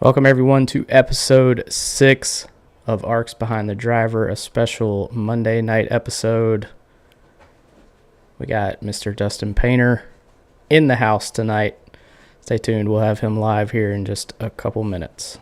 Welcome everyone to episode 6 of ARCS Behind the Driver, a special Monday night episode. We got Mr. Dustin Painter in the house tonight. Stay tuned, we'll have him live here in just a couple minutes.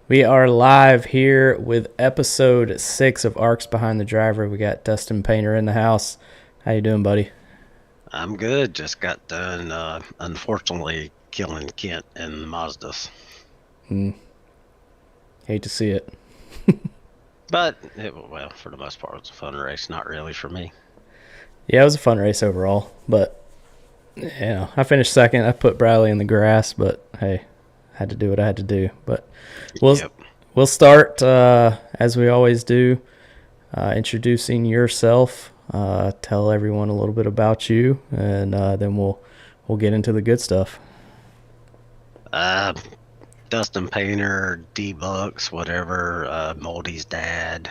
We are live here with episode 6 of ARCS Behind the Driver. We got Dustin Painter in the house. How you doing, buddy? I'm good. Just got done, unfortunately, killing Kent and the Mazdas. Hate to see it. But, well, for the most part, it was a fun race. Not really for me. Yeah, it was a fun race overall. But, I finished second. I put Bradley in the grass, but hey, had to do what I had to do. But we'll Yep. we'll start as we always do, introducing yourself. Tell everyone a little bit about you, and then we'll get into the good stuff. Uh, Dustin Painter, D-Bucks, whatever, Moldy's dad.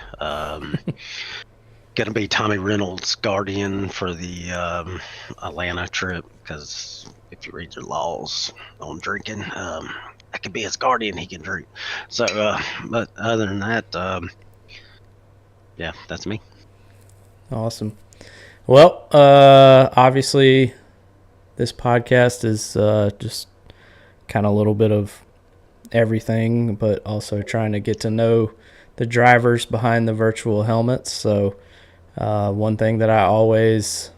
Gonna be Tommy Reynolds' guardian for the Atlanta trip, because if you read your laws on drinking, I could be his guardian, he can drink. So, but other than that, yeah, that's me. Awesome. Well, obviously, this podcast is just kind of a little bit of everything, but also trying to get to know the drivers behind the virtual helmets. So, one thing that I always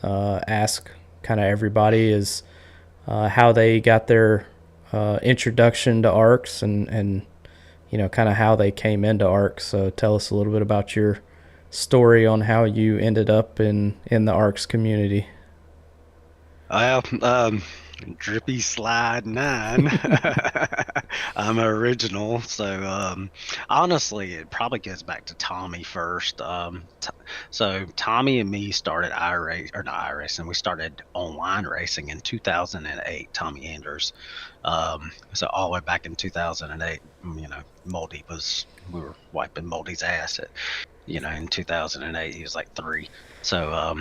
ask kind of everybody is how they got their introduction to ARCS and kind of how they came into ARCS. So, tell us a little bit about your story on how you ended up in the ARCS community. Well, Drippy Slide 9. I'm original, so honestly, it probably goes back to Tommy first. So Tommy and me started not iRacing. We started online racing in 2008. Tommy Anders. So all the way back in 2008, we were wiping Moldy's ass in 2008. He was like 3. So,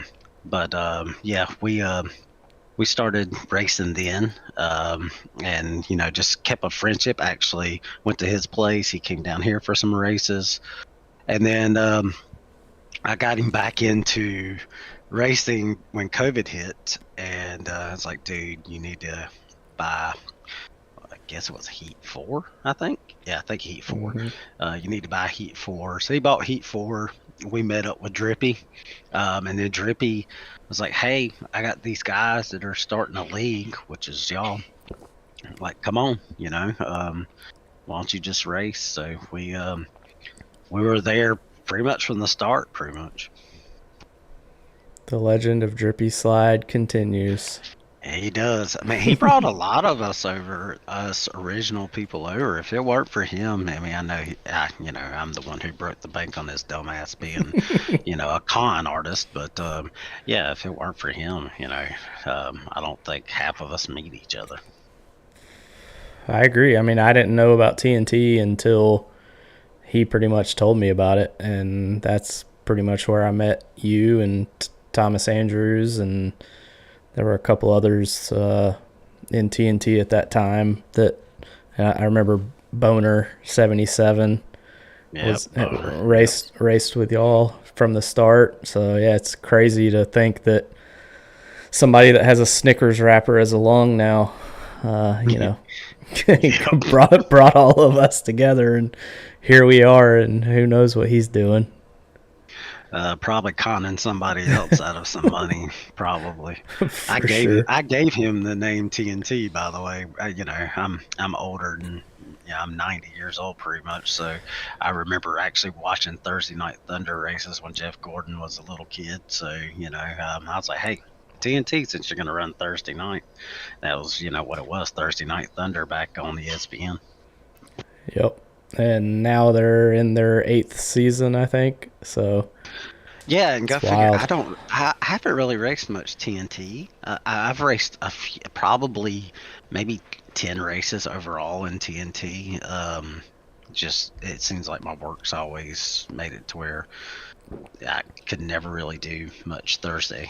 yeah, we started racing then, and just kept a friendship. Actually went to his place, he came down here for some races, and then I got him back into racing when COVID hit, and it's like, dude, you need to buy, I guess it was Heat 4, I think. Yeah, I think Heat 4. You need to buy Heat 4. So he bought Heat 4. We met up with Drippy, and then Drippy was like, hey, I got these guys that are starting a league, which is y'all. Like, come on, why don't you just race? So we were there pretty much from the start, pretty much. The legend of Drippy Slide continues. He does. I mean, he brought a lot of us original people over. If it weren't for him, I mean, I know, I'm the one who broke the bank on this dumbass being, a con artist. But yeah, if it weren't for him, I don't think half of us meet each other. I agree. I mean, I didn't know about TNT until he pretty much told me about it, and that's pretty much where I met you and Thomas Andrews, and there were a couple others in TNT at that time that I remember. Boner 77 raced with y'all from the start. So yeah, it's crazy to think that somebody that has a Snickers wrapper as a lung now, brought all of us together, and here we are, and who knows what he's doing. Probably conning somebody else out of some money. Probably. I gave him the name TNT. By the way, I'm older than I'm 90 years old pretty much. So I remember actually watching Thursday Night Thunder races when Jeff Gordon was a little kid. So I was like, hey, TNT, since you're gonna run Thursday night. That was what it was, Thursday Night Thunder back on the ESPN. Yep. And now they're in their 8th season, I think. So yeah, and go figure. I haven't really raced much TNT. I've raced probably maybe 10 races overall in TNT. Just it seems like my work's always made it to where I could never really do much Thursday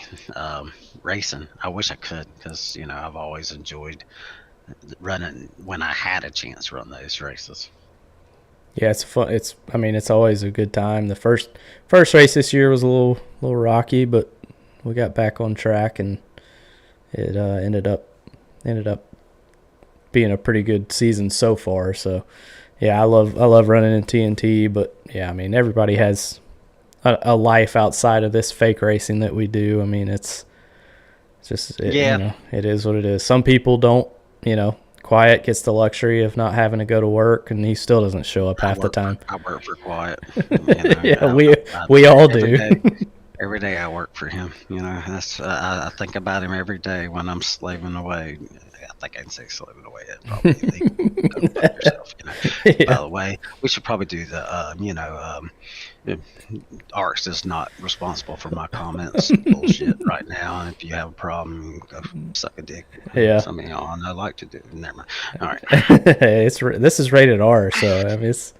racing. I wish I could, because I've always enjoyed running when I had a chance to run those races. Yeah, it's fun. It's always a good time. The first race this year was a little rocky, but we got back on track, and it ended up being a pretty good season so far. So yeah, I love running in TNT, but yeah, I mean, everybody has a life outside of this fake racing that we do. I mean, it is what it is. Some people don't, Quiet gets the luxury of not having to go to work, and he still doesn't show up half the time. I work for Quiet. Yeah, we all do. Every day I work for him. That's I think about him every day when I'm slaving away. I think I can say slipping away. It's probably illegal. Go fuck yourself. Yeah. By the way, we should probably do the ARCS is not responsible for my comments bullshit right now. And if you have a problem, go suck a dick. Yeah. Some of y'all I like to do. Never mind. All right. This is rated R, so I mean, it's.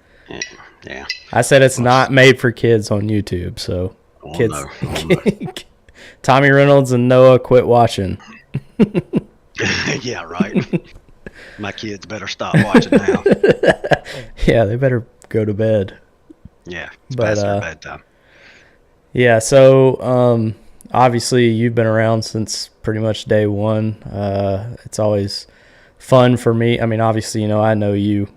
Yeah. I said it's not made for kids on YouTube, so kids. No. Tommy Reynolds and Noah, quit watching. Yeah, right. My kids better stop watching now. Yeah, they better go to bed. Yeah, it's past their bedtime. Yeah, so obviously you've been around since pretty much day one. It's always fun for me. I mean, obviously, I know you.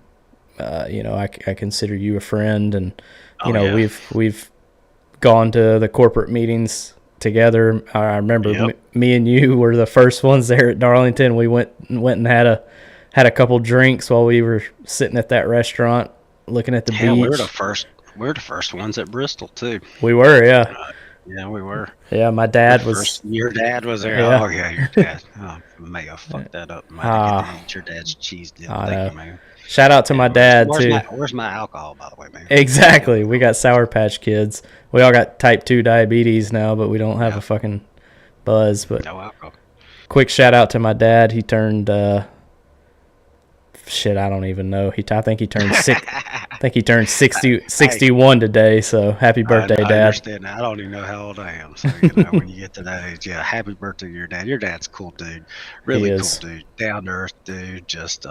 I consider you a friend, and we've gone to the corporate meetings together. I remember me and you were the first ones there at Darlington. We went and had a couple drinks while we were sitting at that restaurant looking at the beach. We were the first ones at Bristol too. We were, yeah. Yeah, we were. Yeah, my dad was. Your dad was there. Yeah. Oh yeah, your dad. Oh, may have fucked that up. Might have eat your dad's cheese dip. Thank you, man. Shout out to my dad too. Where's my alcohol, by the way, man? Exactly. We got Sour Patch Kids. We all got type 2 diabetes now, but we don't have a fucking buzz. But no alcohol. Quick shout out to my dad. He turned shit, I don't even know. I think he turned 61 today. So happy birthday, Dad. I understand. I don't even know how old I am. So when you get to that age, yeah, happy birthday to your dad. Your dad's a cool dude. Really cool dude. Down to earth dude. Just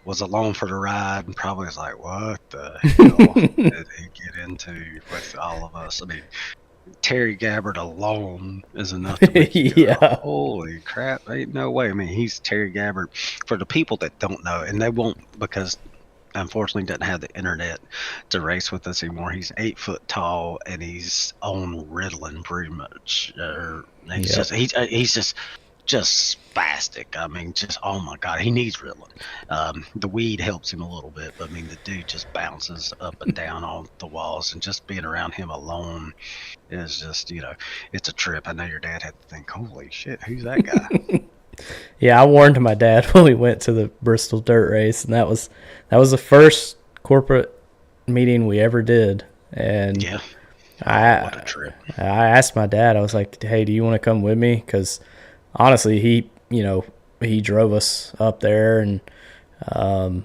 was along for the ride and probably was like, what the hell did he get into with all of us? I mean, Terry Gabbard alone is enough to make you go, holy crap, ain't no way. I mean, he's Terry Gabbard. For the people that don't know, and they won't because unfortunately doesn't have the internet to race with us anymore. He's 8 foot tall and he's on Ritalin pretty much. He's just spastic. I mean, just, oh my God, he needs Ritalin. The weed helps him a little bit, but I mean, the dude just bounces up and down on the walls, and just being around him alone is just, it's a trip. I know your dad had to think, holy shit, who's that guy? Yeah, I warned my dad when we went to the Bristol dirt race, and that was the first corporate meeting we ever did. And yeah, what a trip. I asked my dad, I was like, hey, do you want to come with me? Because honestly, he drove us up there, and I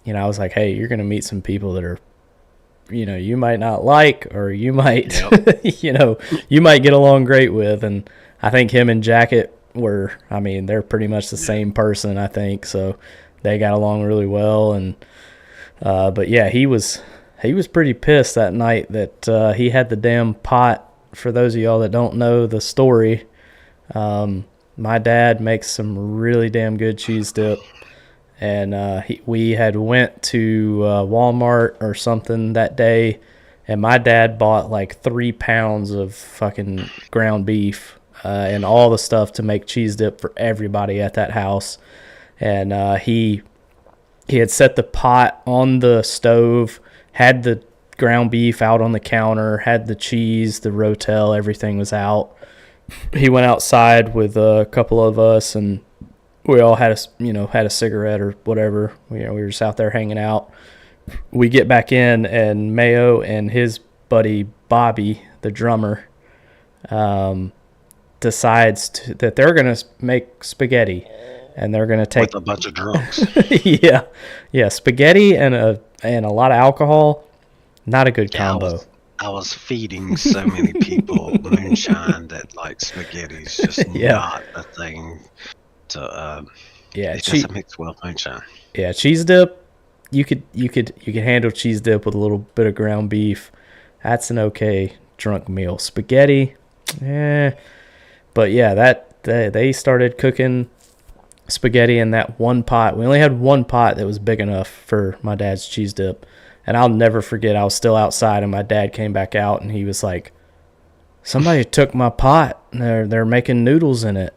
was like, hey, you're gonna meet some people that are, you might not like, or you might, you might get along great with. And I think him and Jacket they're pretty much the same person, I think, so they got along really well. And but yeah, he was pretty pissed that night that he had the damn pot. For those of y'all that don't know the story, my dad makes some really damn good cheese dip, and we had went to Walmart or something that day, and my dad bought like 3 pounds of fucking ground beef and all the stuff to make cheese dip for everybody at that house. And he had set the pot on the stove, had the ground beef out on the counter, had the cheese, the Rotel, everything was out. He went outside with a couple of us, and we all had a cigarette or whatever. We were just out there hanging out. We get back in, and Mayo and his buddy Bobby, the drummer, decides that they're going to make spaghetti, and they're going to take with a bunch of drunks. yeah, spaghetti and a lot of alcohol. Not a good combo. I was feeding so many people moonshine that like spaghetti's just not a thing to it doesn't mix well with moonshine. Yeah, cheese dip, you could handle cheese dip with a little bit of ground beef. That's an okay drunk meal. Spaghetti, but yeah, they started cooking spaghetti in that one pot. We only had one pot that was big enough for my dad's cheese dip. And I'll never forget, I was still outside, and my dad came back out, and he was like, somebody took my pot, and they're making noodles in it.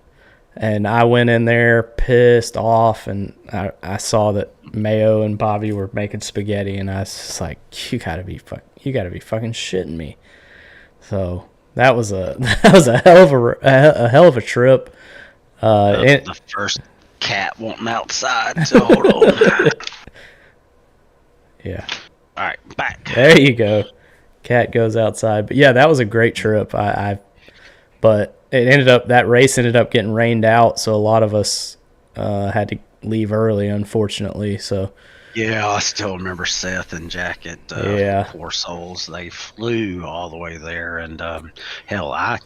And I went in there pissed off, and I saw that Mayo and Bobby were making spaghetti, and I was just like, you gotta be fucking shitting me. So that was a hell of a trip. The cat wanting outside, so hold on. Yeah. All right, back. There you go. Cat goes outside. But yeah, that was a great trip. But that race ended up getting rained out, so a lot of us had to leave early, unfortunately. So Yeah, I still remember Seth and Jacket. yeah, Poor souls. They flew all the way there, and hell, I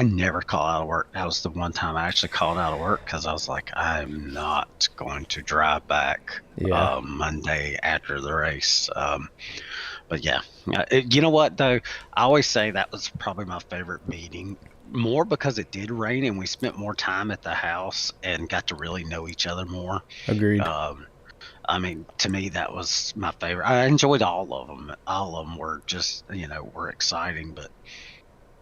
never call out of work. That was the one time I actually called out of work because I was like, I'm not going to drive back yeah, Monday after the race. But yeah, you know what though? I always say that was probably my favorite meeting. More because it did rain and we spent more time at the house and got to really know each other more. agreed. Um, I mean, to me, that was my favorite. I enjoyed all of them. All of them were just, were exciting. But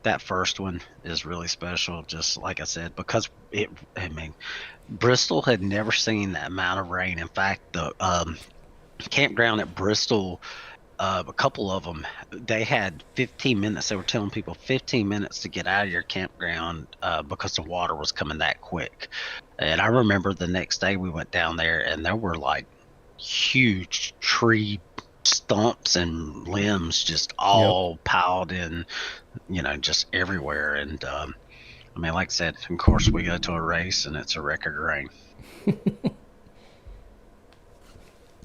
that first one is really special, just like I said, because I mean, Bristol had never seen that amount of rain. In fact, the campground at Bristol, a couple of them, they had 15 minutes. They were telling people 15 minutes to get out of your campground because the water was coming that quick. And I remember the next day we went down there and there were like huge tree stumps and limbs just Yep. all piled in, just everywhere. And I mean, like I said, of course, we go to a race and it's a record rain.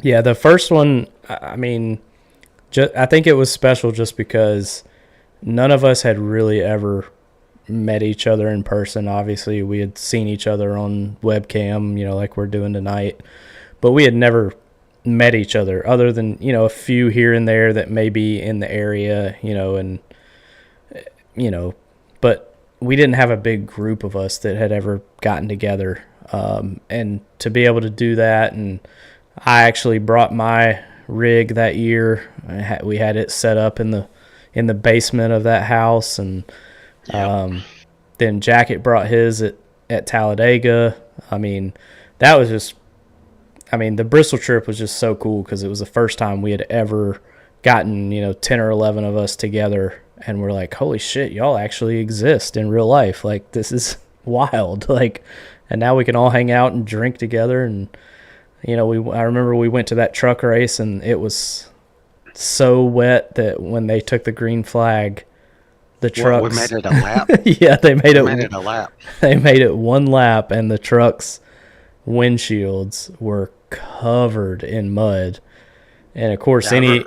Yeah, the first one, I mean, I think it was special just because none of us had really ever met each other in person. Obviously, we had seen each other on webcam, like we're doing tonight, but we had never met each other than, a few here and there that may be in the area, and, but we didn't have a big group of us that had ever gotten together. And to be able to do that, and I actually brought my rig that year. We had it set up in the basement of that house, and then Jacket brought his at Talladega. I mean, that was just. I mean, the Bristol trip was just so cool because it was the first time we had ever gotten 10 or 11 of us together, and we're like, holy shit, y'all actually exist in real life. Like, this is wild. Like, and now we can all hang out and drink together. And I remember we went to that truck race and it was so wet that when they took the green flag, the trucks. We made it a lap. Yeah, they made it a lap. They made it one lap, and the trucks' windshields were covered in mud. And of course, any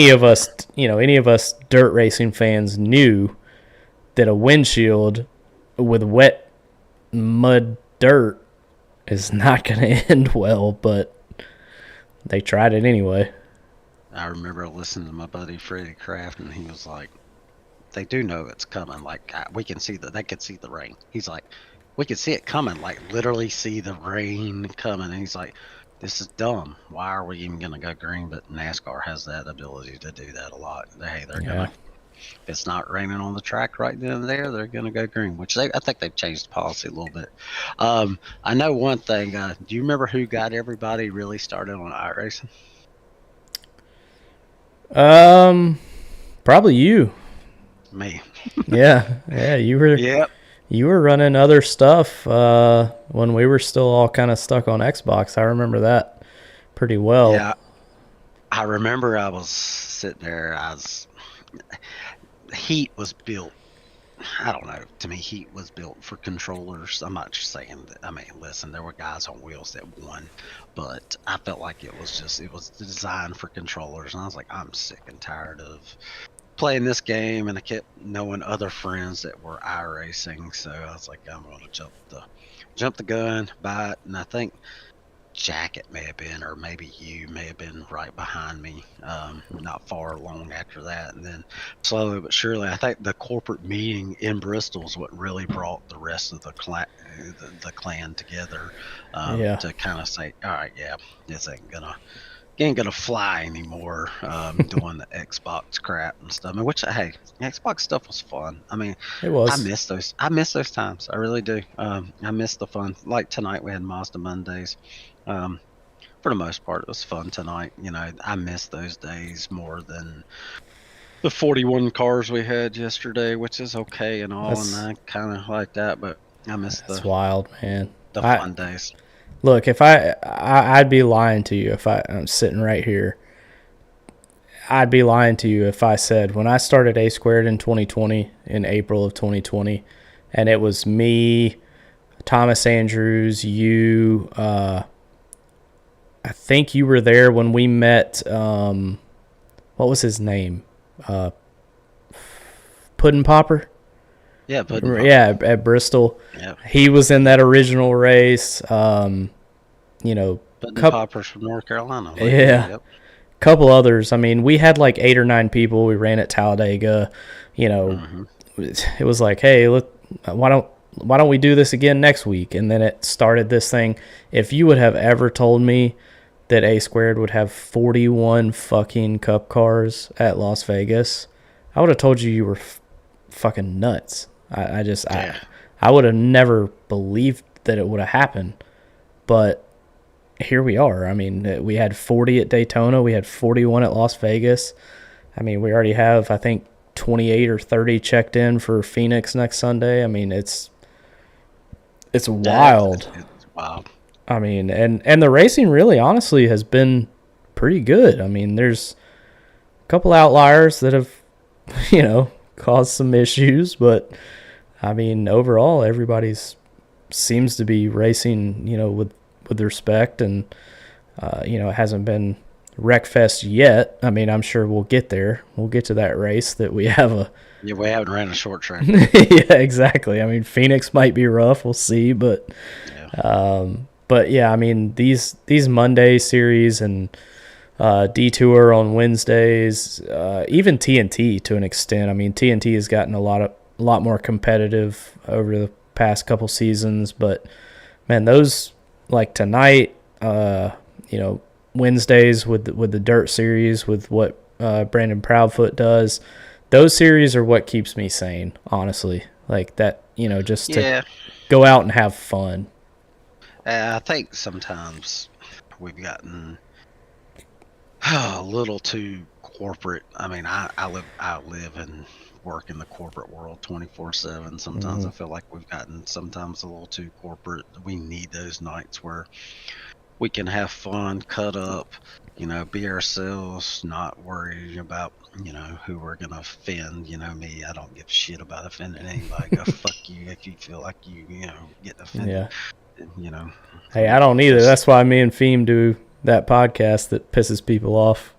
of us, dirt racing fans knew that a windshield with wet mud dirt is not going to end well, but they tried it anyway. I remember listening to my buddy Freddie Kraft, and he was like, "They do know it's coming. Like we can see they could see the rain." He's like, "We could see it coming. Like literally see the rain coming." And he's like, "This is dumb. Why are we even gonna go green?" But NASCAR has that ability to do that a lot. They're gonna. If it's not raining on the track right then and there, they're going to go green, which I think they've changed the policy a little bit. I know one thing. Do you remember who got everybody really started on iRacing? Probably you. Me. Yeah, you were. Yep. You were running other stuff when we were still all kind of stuck on Xbox. I remember that pretty well. Yeah. I remember I was sitting there. Heat was built. I don't know. To me, Heat was built for controllers. I'm not just saying that. I mean, listen, there were guys on wheels that won, but I felt like it was designed for controllers. And I was like, I'm sick and tired of playing this game. And I kept knowing other friends that were iRacing. So I was like, I'm going to jump the gun, buy it. And I think Jacket may have been, or maybe you may have been right behind me, not far long after that. And then slowly but surely, I think the corporate meeting in Bristol is what really brought the rest of the clan together to kind of say, all right, yeah, this ain't gonna fly anymore. Doing the Xbox crap and stuff. I mean, which hey, Xbox stuff was fun. I mean, it was. I miss those times. I really do. I miss the fun. Like tonight, we had Mazda Mondays. For the most part, it was fun tonight. I miss those days more than the 41 cars we had yesterday, which is okay and all, and I kind of like that, but I miss That's wild, man. the fun days. Look, if I'd be lying to you if I'm sitting right here. I'd be lying to you if I said when I started A Squared in 2020, in April of 2020, and it was me, Thomas Andrews, you, I think you were there when we met, what was his name? Puddin' Popper? Yeah, Puddin' Popper. Yeah, at Bristol. Yep. He was in that original race. Puddin' Popper's from North Carolina. Yeah. Yep. Couple others. I mean, we had like 8 or 9 people. We ran at Talladega. It was like, hey, look, why don't we do this again next week? And then it started this thing. If you would have ever told me that A Squared would have 41 fucking Cup cars at Las Vegas, I would have told you were fucking nuts. I would have never believed that it would have happened. But here we are. I mean, we had 40 at Daytona. We had 41 at Las Vegas. I mean, we already have, I think, 28 or 30 checked in for Phoenix next Sunday. I mean, it's wild. It's wild. I mean, and the racing really, honestly, has been pretty good. I mean, there's a couple outliers that have, caused some issues, but I mean, overall, everybody's seems to be racing, with respect, and it hasn't been Wreckfest yet. I mean, I'm sure we'll get there. We'll get to that race that we have a. Yeah, we haven't ran a short track. Yeah, exactly. I mean, Phoenix might be rough. We'll see, but yeah, I mean, these Monday series and Detour on Wednesdays, even TNT to an extent. I mean, TNT has gotten a lot more competitive over the past couple seasons, but man, those like tonight, Wednesdays with the Dirt Series, with what Brandon Proudfoot does, those series are what keeps me sane, honestly. Like that, just to go out and have fun. I think sometimes we've gotten a little too corporate. I mean, I live and work in the corporate world 24/7. Sometimes I feel like we've gotten sometimes a little too corporate. We need those nights where we can have fun, cut up, be ourselves, not worry about, who we're going to offend. Me, I don't give a shit about offending anybody. Go fuck you if you feel like you get offended. Yeah. Hey, I don't either. That's why me and Feem do that podcast that pisses people off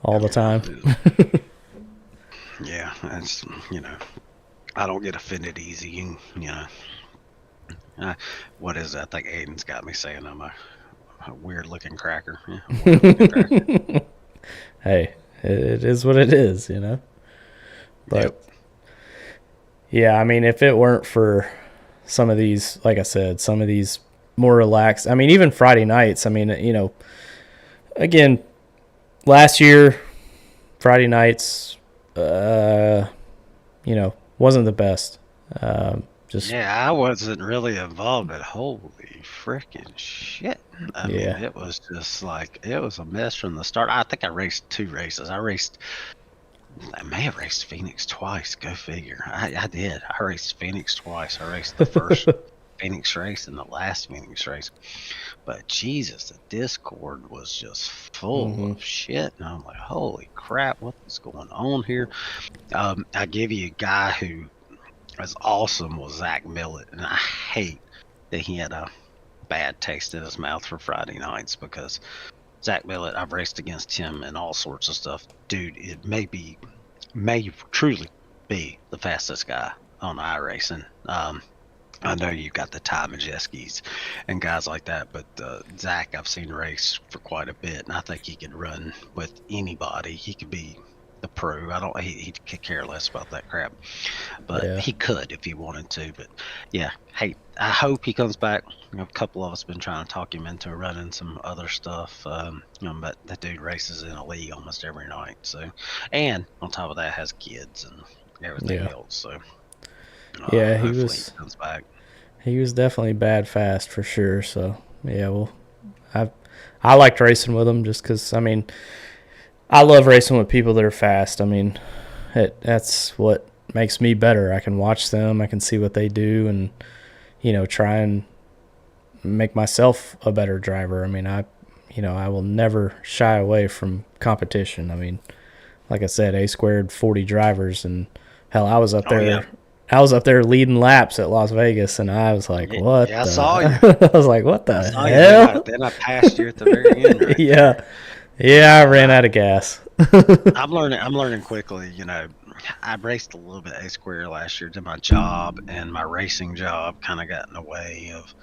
all the time. Yeah, that's, I don't get offended easy. What is that? I think Aiden's got me saying I'm a weird looking cracker. Hey, it is what it is, But yeah, I mean, if it weren't for some of these, like I said, some of these more relaxed, I mean, even Friday nights, I mean, again, last year, Friday nights, wasn't the best. I wasn't really involved, but holy freaking shit. I mean, it was just like, it was a mess from the start. I think I raced 2 races. I may have raced Phoenix twice. Go figure. I did. I raced Phoenix twice. I raced the first Phoenix race and the last Phoenix race. But Jesus, the Discord was just full of shit. And I'm like, holy crap, what is going on here? I give you a guy who was awesome was Zach Millett. And I hate that he had a bad taste in his mouth for Friday nights, because Zach Millett, I've raced against him and all sorts of stuff. Dude, it may truly be the fastest guy on iRacing. I know you got the Ty Majeski's and guys like that, but Zach, I've seen race for quite a bit, and I think he could run with anybody. He could be the pro. He could care less about that crap, but he could if he wanted to. But yeah, hey, I hope he comes back. A couple of us been trying to talk him into running some other stuff, but that dude races in a league almost every night. So, and on top of that, has kids and everything else. So, he comes back. He was definitely bad fast for sure. So yeah, well, I liked racing with him just because, I mean, I love racing with people that are fast. I mean, that's what makes me better. I can watch them, I can see what they do, and try and make myself a better driver. I mean, I will never shy away from competition. I mean, like I said, A squared 40 drivers, and hell, I was up Oh yeah. there. I was up there leading laps at Las Vegas, and I was like, Yeah, "What yeah, I saw you. the?" I was like, "What I the saw you. Then I hell?" then I passed you at the very end right Yeah, there. yeah, I And ran out of gas. I'm learning quickly. I raced a little bit A square last year. Did my job and my racing job kind of got in the way of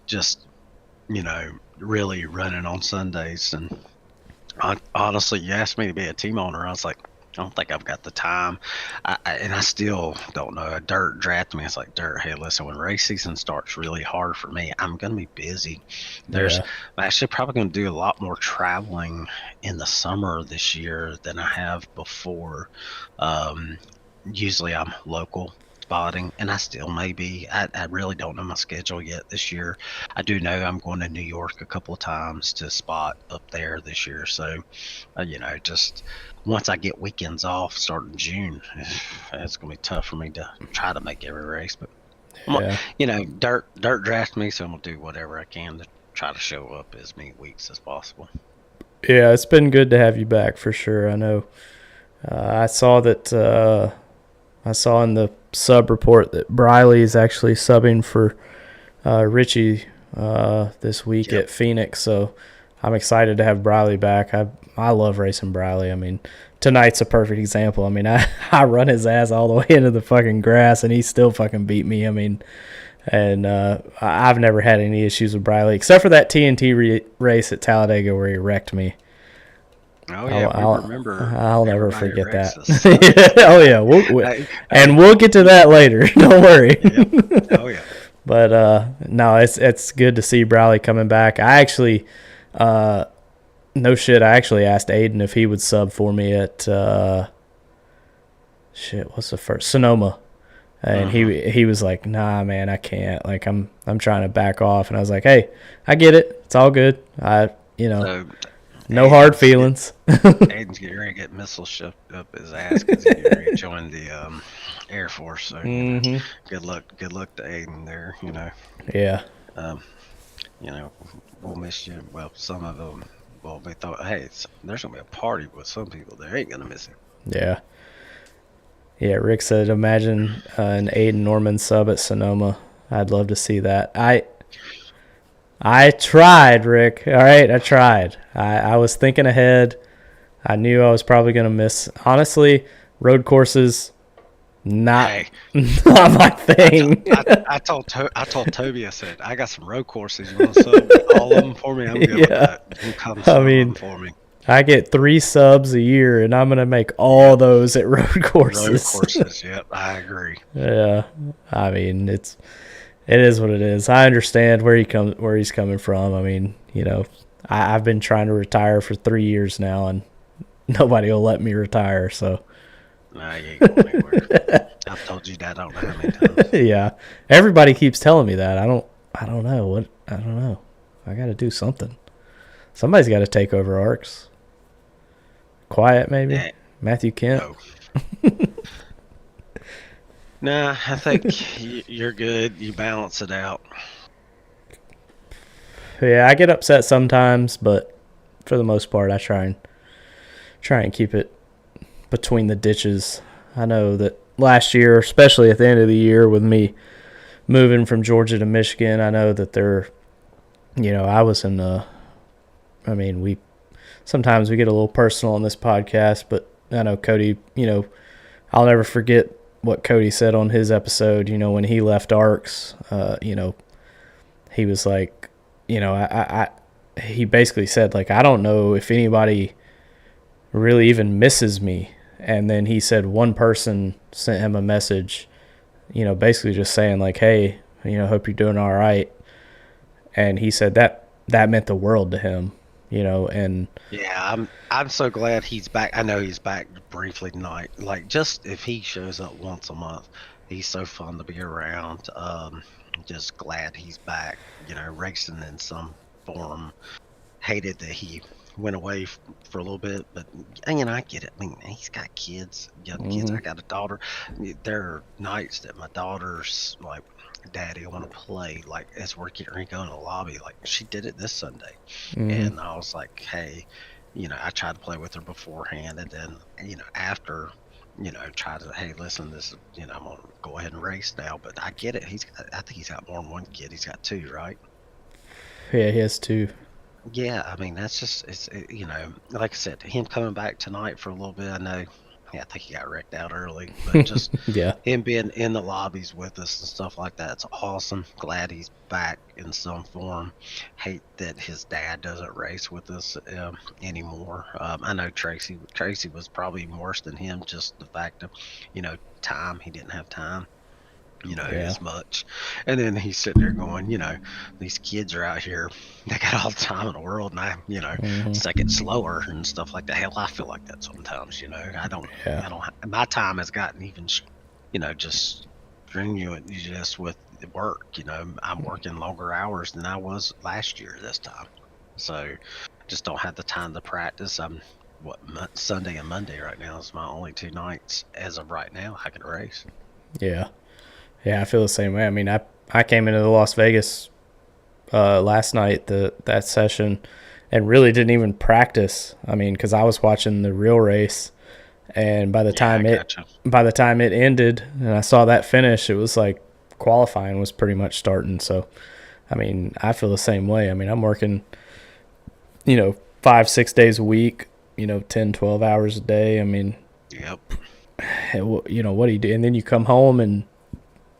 just really running on Sundays. And honestly, you asked me to be a team owner. I was like, I don't think I've got the time. And I still don't know. Dirt drafted me. It's like, Dirt, hey, listen, when race season starts really hard for me, I'm going to be busy. There's Yeah, I'm actually probably going to do a lot more traveling in the summer this year than I have before. Um, Usually I'm local spotting, and I still may be. I really don't know my schedule yet this year. I do know I'm going to New York a couple of times to spot up there this year. So, just once I get weekends off starting June, it's going to be tough for me to try to make every race. But, yeah, dirt draft me, so I'm going to do whatever I can to try to show up as many weeks as possible. yeah. It's been good to have you back for sure. I know. I saw that. I saw in the sub report that Briley is actually subbing for Richie this week Yep. at Phoenix, so I'm excited to have Briley back. I love racing Briley. I mean, tonight's a perfect example. I mean, I run his ass all the way into the fucking grass, and he still fucking beat me. I mean, and I've never had any issues with Briley except for that TNT race at Talladega where he wrecked me. Oh yeah, we remember I'll never everybody forget that. races. Oh yeah, Hey, we'll get to that later. Don't worry. yep. Oh yeah. But no, it's good to see Briley coming back. I actually, no shit, I actually asked Aiden if he would sub for me at what's the first Sonoma, and he was like, "Nah, man, I can't. Like, I'm trying to back off." And I was like, "Hey, I get it. It's all good. So No hard Aiden's feelings." Aiden's getting ready to get missiles shoved up his ass because he's getting ready to join the Air Force. So good luck to Aiden there. Yeah, Um, we'll miss you. Well, some of them. Well, they thought, hey, there's gonna be a party with some people. They ain't gonna miss him. yeah. Yeah, Rick said, imagine an Aiden Norman sub at Sonoma. I'd love to see that. I tried, Rick. All right, I tried. I was thinking ahead. I knew I was probably going to miss. Honestly, road courses, not, Hey, not my thing. I told Toby, I said, I got some road courses. You want to sub all of them for me? I'm good with Yeah. that. You come I sub mean, them for me. I get 3 subs a year, and I'm going to make all those at road courses. Road courses, yep, I agree. Yeah. I mean, it is what it is. I understand where he's coming from. I mean, I've been trying to retire for 3 years now, and nobody will let me retire. So Nah, you ain't going anywhere. I've told you that I don't know how many times. yeah, everybody keeps telling me that. I don't know. I got to do something. Somebody's got to take over ARCS. Quiet, maybe. Yeah. Matthew Kent. No. Nah, I think you're good. You balance it out. Yeah, I get upset sometimes, but for the most part, I try and keep it between the ditches. I know that last year, especially at the end of the year, with me moving from Georgia to Michigan, I know that I was in we sometimes we get a little personal on this podcast, but I know Cody, I'll never forget what Cody said on his episode, when he left ARCS. He was like, he basically said, like, I don't know if anybody really even misses me. And then he said one person sent him a message, basically just saying, like, hey, hope you're doing all right. And he said that meant the world to him, and yeah, I'm so glad he's back. I know he's back briefly tonight. Like, just if he shows up once a month, he's so fun to be around. Just glad he's back. Racing in some form. Hated that he went away for a little bit, but I get it. I mean, he's got kids, young kids. I got a daughter. There are nights that my daughter's like Daddy, I want to play. Like, as we're getting ready to go in the lobby, like, she did it this Sunday. Mm-hmm. And I was like, hey, I tried to play with her beforehand. And then, after, try to, hey, listen, I'm going to go ahead and race now. But I get it. I think he's got more than one kid. He's got two, right? Yeah, he has two. Yeah, I mean, that's just, like I said, him coming back tonight for a little bit, I know, yeah, I think he got wrecked out early, but just Yeah. him being in the lobbies with us and stuff like that, it's awesome. Glad he's back in some form. Hate that his dad doesn't race with us anymore. I know Tracy was probably worse than him, just the fact of, time, he didn't have time. Yeah. As much. And then he's sitting there going, these kids are out here, they got all the time in the world, and I, Mm-hmm. second slower and stuff like that. Hell, I feel like that sometimes, Yeah. my time has gotten even, just strenuous just with work. I'm working longer hours than I was last year this time. So just don't have the time to practice. Sunday and Monday right now is my only two nights as of right now I can race. Yeah. Yeah, I feel the same way. I mean, I came into the Las Vegas last night, that session, and really didn't even practice. I mean, because I was watching the real race, and by the time it ended, and I saw that finish, it was like qualifying was pretty much starting. So, I mean, I feel the same way. I mean, I'm working, 5-6 days a week, 10, 12 hours a day. I mean, Yep. what do you do? And then you come home and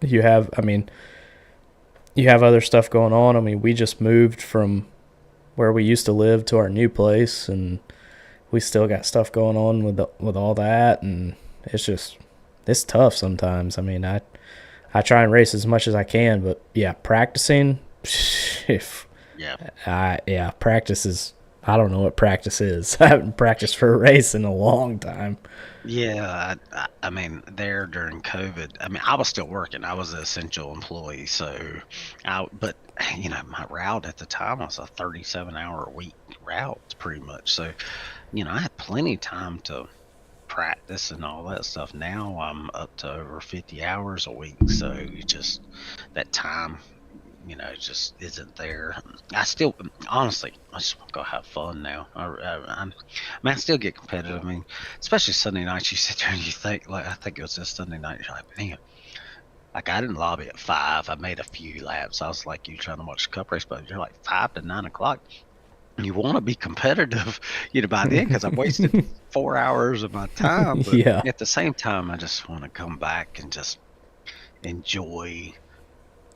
you have other stuff going on. I mean, we just moved from where we used to live to our new place, and we still got stuff going on with all that, and it's tough sometimes. I mean, I try and race as much as I can, but yeah, practicing, practice is, I don't know what practice is. I haven't practiced for a race in a long time. Yeah, I mean, there during COVID, I mean, I was still working. I was an essential employee, but my route at the time was a 37-hour a week route, pretty much. So, I had plenty of time to practice and all that stuff. Now I'm up to over 50 hours a week, so that time, just isn't there. I still, honestly, I just want to go have fun now. I still get competitive. I mean, especially Sunday nights, you sit there and you think, like, I think it was this Sunday night, you're like, man, I got in the lobby at 5. I made a few laps. I was like, you trying to watch the cup race, but you're like 5 to 9 o'clock. You want to be competitive, by then, because I've wasted 4 hours of my time. But Yeah. at the same time, I just want to come back and just enjoy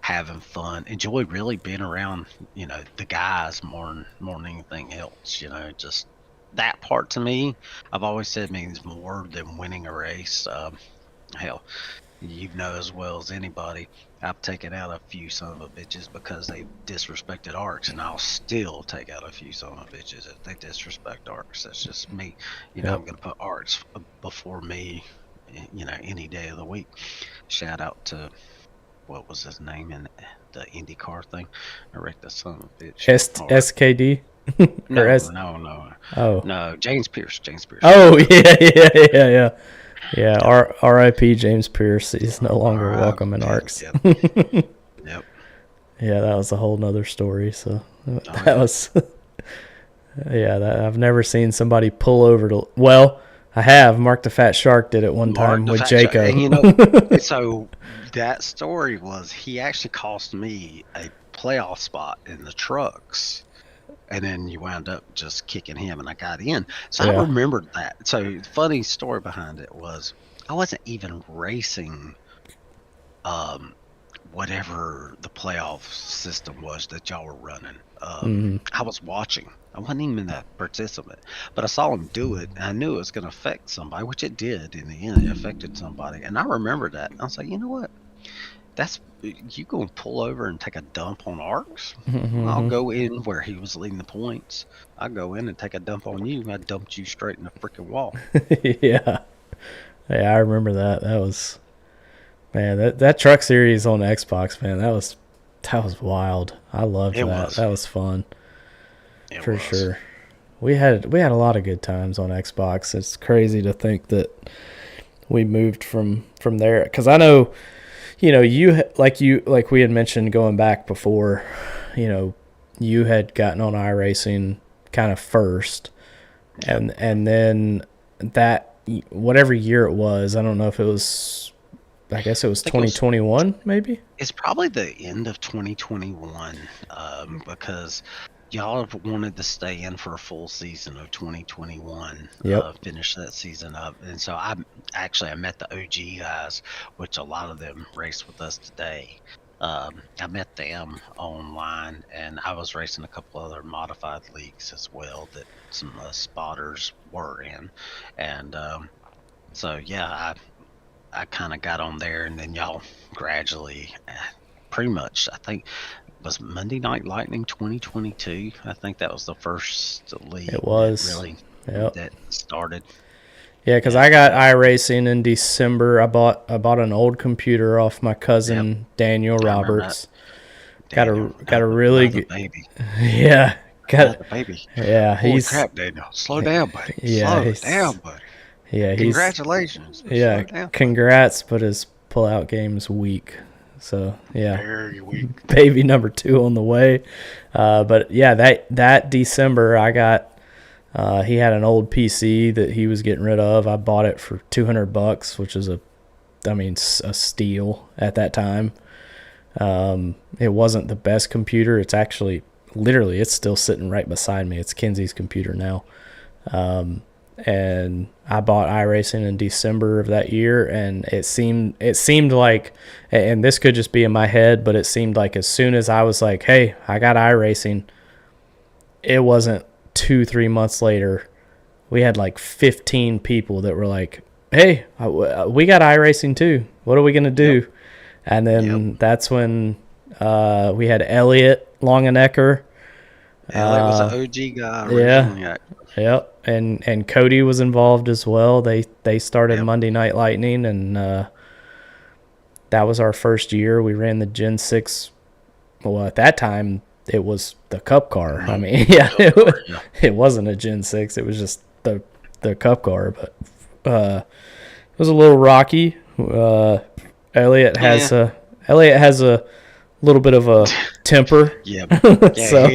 having fun, enjoy really being around, the guys more than anything else. Just that part to me, I've always said means more than winning a race. Hell, you know as well as anybody, I've taken out a few son of a bitches because they disrespected ARCS, and I'll still take out a few son of a bitches if they disrespect ARCS. That's just me. Yep. I'm going to put ARCS before me, any day of the week. Shout out to, what was his name in the IndyCar thing? I wrecked the son of a bitch. SKD? No. Oh. No, James Pierce. Oh, yeah. Yeah, R.I.P. James Pierce. He's no longer welcome in ARCS. Yep. Yeah, that was a whole nother story. So was, I've never seen somebody pull over to. Well, I have. Mark the Fat Shark did it one time with Jaco. And so that story was, he actually cost me a playoff spot in the trucks. And then you wound up just kicking him, and I got in. So I remembered that. So funny story behind it was, I wasn't even racing whatever the playoff system was that y'all were running. I was watching. I wasn't even a participant. But I saw him do it, and I knew it was going to affect somebody, which it did in the end. It affected somebody. And I remember that. I was like, you know what? You gonna pull over and take a dump on ARCS? I'll go in where he was leading the points. I'll go in and take a dump on you. I dumped you straight in the freaking wall. Yeah, I remember that. That was, man, that truck series on the Xbox, man, that was wild. I loved that. That was fun. For sure. We had a lot of good times on Xbox. It's crazy to think that we moved from there, because I know, like we had mentioned going back before, you had gotten on iRacing kind of first, and then that whatever year it was, I don't know if it was, I guess it was 2021 maybe. It's probably the end of 2021, because y'all have wanted to stay in for a full season of 2021. Yep. Finish that season up, and so I met the OG guys, which a lot of them race with us today. I met them online, and I was racing a couple other modified leagues as well that some spotters were in, and so yeah, I kind of got on there, and then y'all gradually, pretty much, I think, was Monday Night Lightning 2022. I think that was the first league. It was that really that started. Yeah, because I got iRacing in December. I bought an old computer off my cousin Daniel Roberts. Daniel, got a really good baby. Yeah, got the baby. Yeah, holy crap, Daniel! Slow down, buddy. Yeah, slow down, buddy. Yeah, congratulations. Yeah, congrats, but his pull-out game's weak. So yeah, very weak. Baby number 2 on the way. But yeah, that December I got. He had an old PC that he was getting rid of. I bought it for $200, which is a steal at that time. It wasn't the best computer. It's actually literally it's still sitting right beside me. It's Kenzie's computer now. And I bought iRacing in December of that year, and it seemed like, and this could just be in my head, but it seemed like as soon as I was like, hey, I got iRacing, it wasn't 2-3 months later, we had like 15 people that were like, hey, we got iRacing too. What are we going to do? Yep. And then that's when we had Elliot Longenecker. Elliot was an OG guy originally. Yeah. Yep. And Cody was involved as well. They started Monday Night Lightning, and that was our first year. We ran the Gen 6. Well, at that time, it was the Cup car. I mean, it wasn't a Gen 6. It was just the Cup car. But it was a little rocky. Elliot has a little bit of a temper. So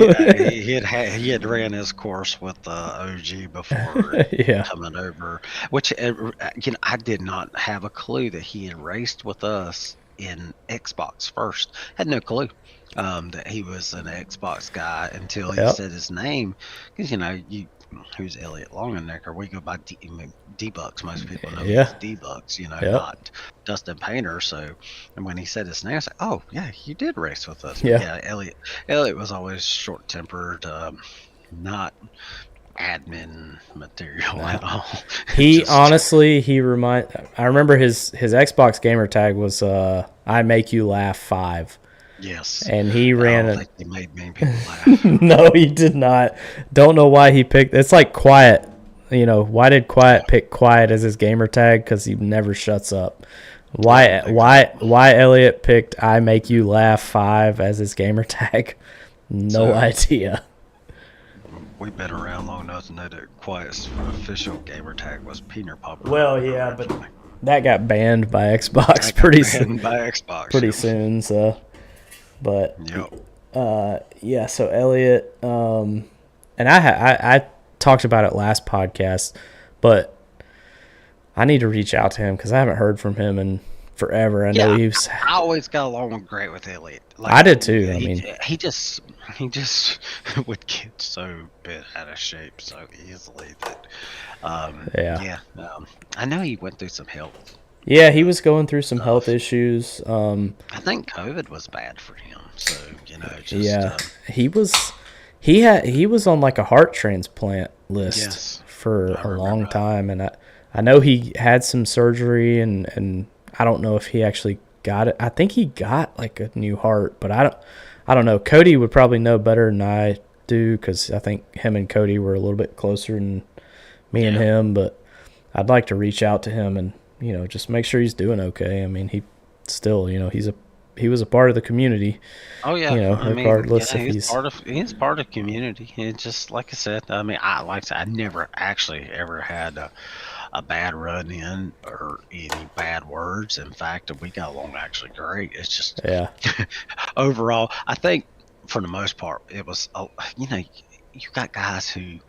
he had ran his course with OG before coming over, which I did not have a clue that he had raced with us in Xbox first. Had no clue that he was an Xbox guy until he said his name, because who's Elliot Longenecker? We go by D-Bucks. Most people know he's D-Bucks, not Dustin Painter. So, and when he said his name, I said, oh, yeah, you did race with us. Yeah, Elliot was always short-tempered, not admin material at all. I remember his Xbox gamer tag was I Make You Laugh 5. Yes. And he ran I don't think he made many people laugh. No, he did not. Don't know why he picked. It's like Quiet. Why did Quiet pick Quiet as his gamer tag? Because he never shuts up. Why Elliot picked I Make You Laugh 5 as his gamer tag? No idea. We've been around long enough to know that Quiet's official gamer tag was Peanut Popper. Well, yeah, but that got banned by Xbox pretty soon. So. But so Elliot, and I talked about it last podcast, but I need to reach out to him because I haven't heard from him in forever. I know I always got along great with Elliot. I did too. He just would get so bent out of shape so easily that I know he went through some health. Yeah, he was going through some health issues. I think COVID was bad for him. So, he was on like a heart transplant list for a long time, and I know he had some surgery, and I don't know if he actually got it. I think he got like a new heart, but I don't know. Cody would probably know better than I do, because I think him and Cody were a little bit closer than me and him. But I'd like to reach out to him and just make sure he's doing okay. I mean, he still he was a part of the community. Oh yeah, regardless if he's part of community. And just like I said, I never actually ever had a bad run in or any bad words. In fact, we got along actually great. It's just Yeah. overall, I think for the most part, it was, you know, you got guys who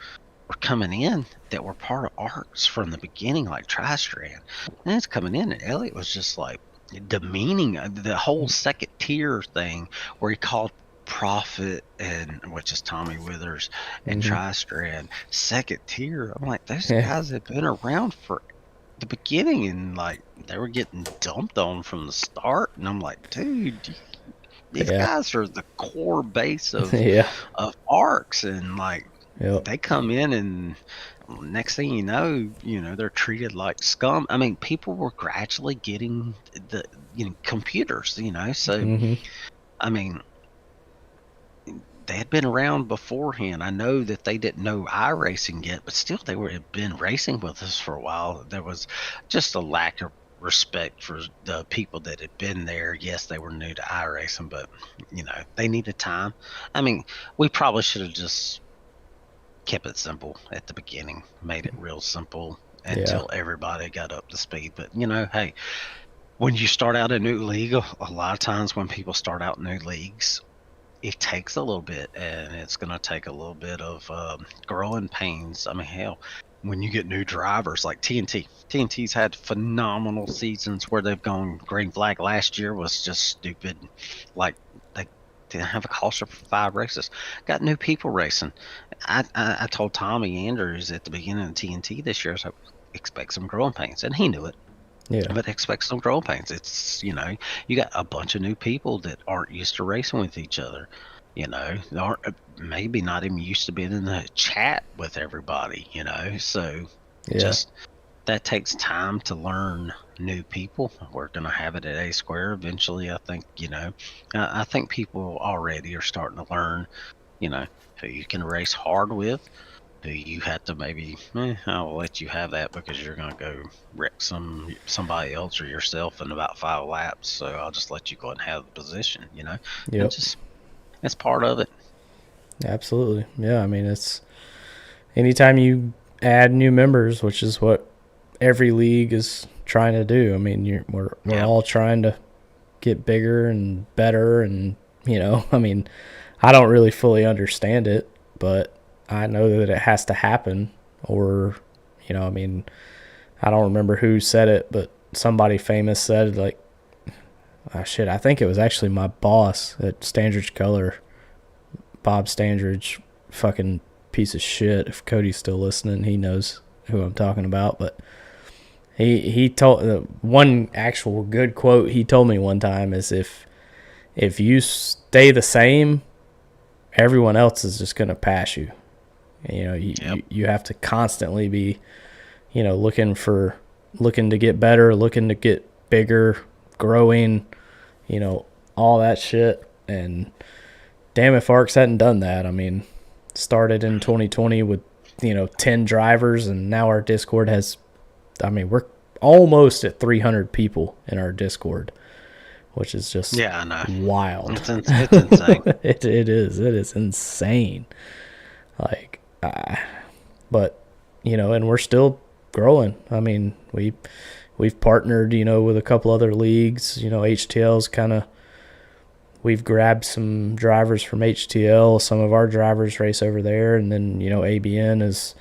were coming in that were part of ARCS from the beginning, like Tri-Strand. And it's coming in, and Elliot was just like demeaning the whole second tier thing where he called Prophet and which is Tommy Withers and Mm-hmm. Tri-Strand second tier. I'm like, those Yeah. guys have been around for the beginning, and like they were getting dumped on from the start. And I'm like, dude, these Yeah. guys are the core base Yeah. of ARCS, and like Yep. they come in and next thing you know, they're treated like scum. I mean, people were gradually getting the computers, so Mm-hmm. I mean, they had been around beforehand. I know that they didn't know iRacing yet, but still had been racing with us for a while. There was just a lack of respect for the people that had been there. Yes, they were new to iRacing, but they needed time. I mean, we probably should have just kept it simple at the beginning, made it real simple Yeah. until everybody got up to speed. But hey, when you start out a new league, a lot of times when people start out new leagues, it takes a little bit, and it's going to take a little bit of growing pains. I mean, hell, when you get new drivers like TNT's had phenomenal seasons where they've gone green flag. Last year was just stupid. Like, they didn't have a caution for 5 races. Got new people racing. I told Tommy Andrews at the beginning of TNT this year, so expect some growing pains, and he knew it. Yeah. But expect some growing pains. It's you got a bunch of new people that aren't used to racing with each other. They aren't maybe not even used to being in the chat with everybody. So Yeah. just that takes time to learn new people. We're gonna have it at A Square eventually. I think I think people already are starting to learn. Who you can race hard with. Do you have to maybe I'll let you have that because you're gonna go wreck somebody else or yourself in about 5 laps, so I'll just let you go ahead and have the position, and Yep. just that's part of it. Absolutely. Yeah. I mean, it's anytime you add new members, which is what every league is trying to do. I mean, we're Yeah. all trying to get bigger and better, and I mean, I don't really fully understand it, but I know that it has to happen, or I mean, I don't remember who said it, but somebody famous said, like, oh, shit, I think it was actually my boss at Standridge Color, Bob Standridge, fucking piece of shit. If Cody's still listening, he knows who I'm talking about. But he told one actual good quote he told me one time is if you stay the same, everyone else is just gonna pass you. You have to constantly be looking to get better, looking to get bigger, growing, all that shit. And damn if ARCS hadn't done that. I mean, started in 2020 with 10 drivers, and now our Discord has, I mean, we're almost at 300 people in our Discord, which is just I know. wild. It's insane. It is insane. Like, but and we're still growing. I mean, we've partnered with a couple other leagues. HTL's kind of, we've grabbed some drivers from HTL. Some of our drivers race over there, and then ABN is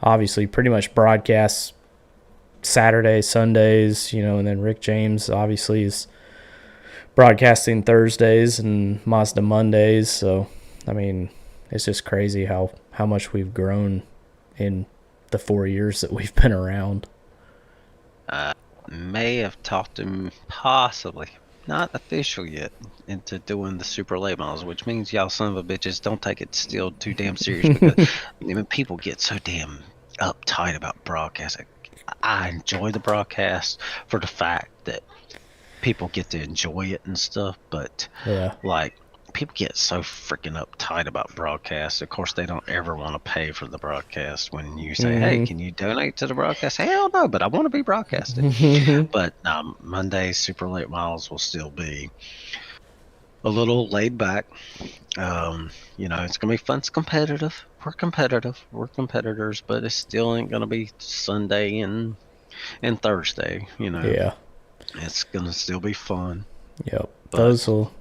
obviously pretty much broadcasts Saturdays, Sundays, and then Rick James obviously is broadcasting Thursdays and Mazda Mondays. So I mean, it's just crazy how much we've grown in the 4 years that we've been around. May have talked him possibly, not official yet, into doing the super late models, which means y'all son of a bitches don't take it still too damn serious because people get so damn uptight about broadcasting. I enjoy the broadcast for the fact that people get to enjoy it and stuff, but Yeah. like people get so freaking uptight about broadcasts. Of course, they don't ever want to pay for the broadcast. When you say, "Hey, can you donate to the broadcast?" Hell no, but I want to be broadcasted. But Monday super late models will still be a little laid back. It's gonna be fun. It's competitive. We're competitive. We're competitors, but it still ain't gonna be Sunday and and Thursday. Yeah. It's gonna still be fun. Yep. But Those will.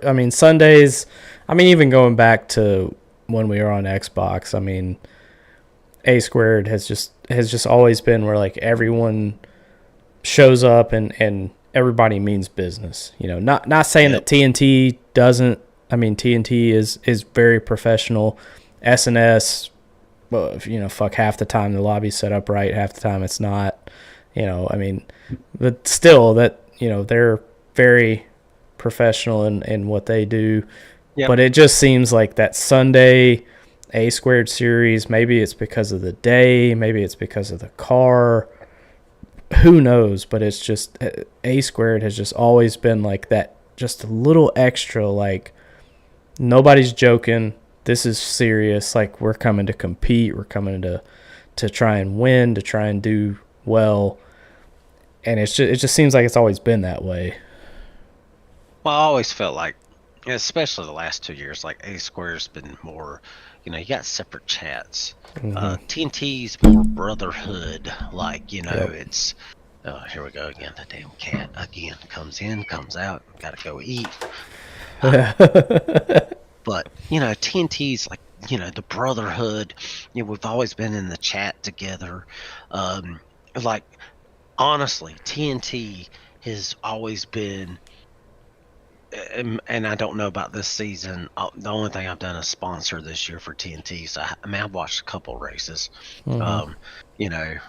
I mean, Sundays. I mean, even going back to when we were on Xbox. I mean, A squared has just always been where like everyone shows up and everybody means business. Not saying yep, that TNT doesn't. I mean, TNT is very professional. SNS, well, fuck, half the time the lobby's set up right, half the time it's not. I mean, but still, they're very professional in what they do. yep. But it just seems like that Sunday A squared series. Maybe it's because of the day. Maybe it's because of the car. Who knows? But it's just A squared has just always been like that. Just a little extra. Like nobody's joking. This is serious. Like we're coming to compete. We're coming to try and win. To try and do well. And it just seems like it's always been that way. Well, I always felt like, especially the last 2 years, like A Square's been more. You got separate chats. TNT's more brotherhood. Like Yep. it's. Here we go again. The damn cat again comes in, comes out. Gotta go eat. But TNT's like the brotherhood. We've always been in the chat together. Like honestly, TNT has always been. And I don't know about this season. The only thing I've done is sponsor this year for TNT. So I've watched a couple races. Um,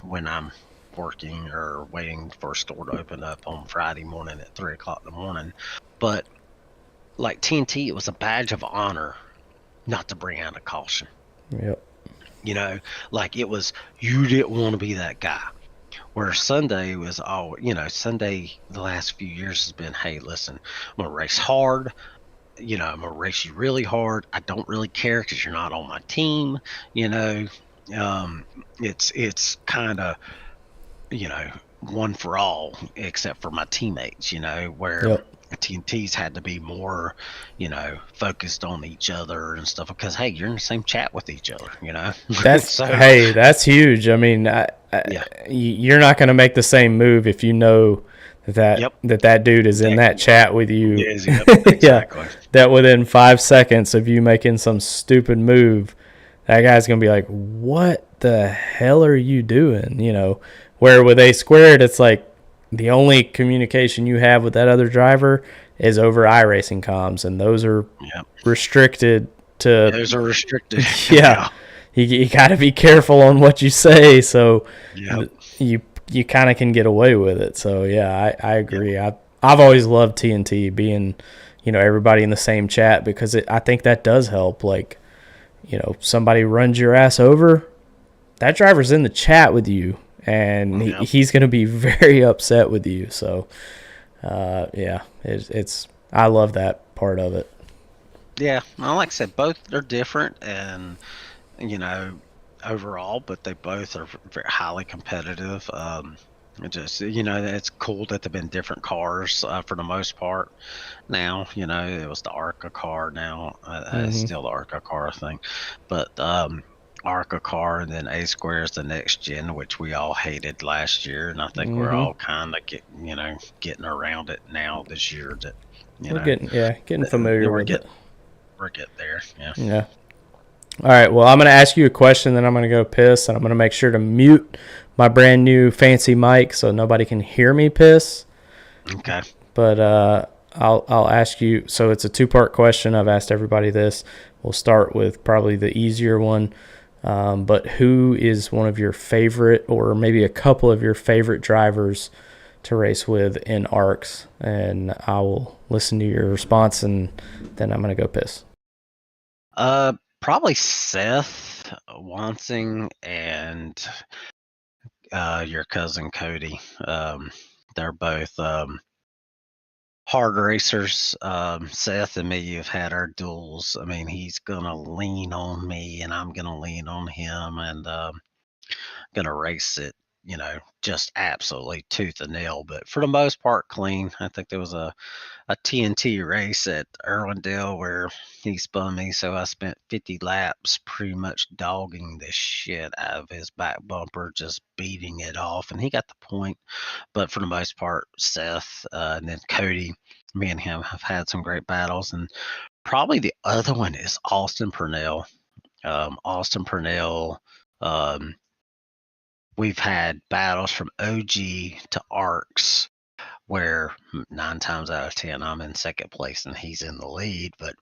when I'm working or waiting for a store to open up on Friday morning at 3 o'clock in the morning. But like TNT, it was a badge of honor not to bring out a caution. Yep. Like it was, you didn't want to be that guy. Where Sunday was all, Sunday the last few years has been, hey, listen, I'm gonna race hard. I'm gonna race you really hard. I don't really care because you're not on my team. You know, it's kind of, one for all except for my teammates. Where Yep. TNT's had to be more, focused on each other and stuff because hey, you're in the same chat with each other. That's So hey, that's huge. I mean, yeah, you're not going to make the same move if you know yep, that dude is in that chat with you. yes, yep, Yeah, exactly. that within 5 seconds of you making some stupid move, that guy's going to be like, "What the hell are you doing?" Where with A squared, it's like the only communication you have with that other driver is over iRacing comms, and those are Yep. restricted to. Those are restricted. Yeah, you got to be careful on what you say, so Yep. you kind of can get away with it. So yeah, I Yep. agree. I've always loved TNT being, everybody in the same chat because I think that does help. Like, somebody runs your ass over, that driver's in the chat with you, and Yep. he's going to be very upset with you. So yeah, it's I love that part of it. Yeah. Well, like I said, both are different and, you know, overall, but they both are very highly competitive. It's cool that they've been different cars for the most part. Now, it was the ARCA car now. It's Hmm. still the ARCA car thing. But ARCA car and then A Square is the next gen, which we all hated last year. And I think we're Hmm. all kind of getting around it now this year that, you We're know, getting that familiar we're with getting it. we're getting there. Yeah. Yeah. All right. Well, I'm going to ask you a question, then I'm going to go piss, and I'm going to make sure to mute my brand new fancy mic so nobody can hear me piss. Okay. But I'll ask you. So it's a two-part question. I've asked everybody this. We'll start with probably the easier one. But who is one of your favorite, or maybe a couple of your favorite drivers to race with in ARCS? And I will listen to your response, and then I'm going to go piss. Probably Seth Wansing and your cousin Cody. They're both hard racers. Seth and me have had our duels. I mean, he's gonna lean on me, and I'm gonna lean on him, and gonna race it just absolutely tooth and nail. But for the most part, clean. I think there was a TNT race at Irwindale where he spun me, so I spent 50 laps pretty much dogging the shit out of his back bumper, just beating it off, and he got the point. But for the most part, Seth and then Cody, me and him have had some great battles, and probably the other one is Austin Purnell. Austin Purnell, um, we've had battles from OG to ARCS where 9 times out of 10 I'm in second place and he's in the lead, but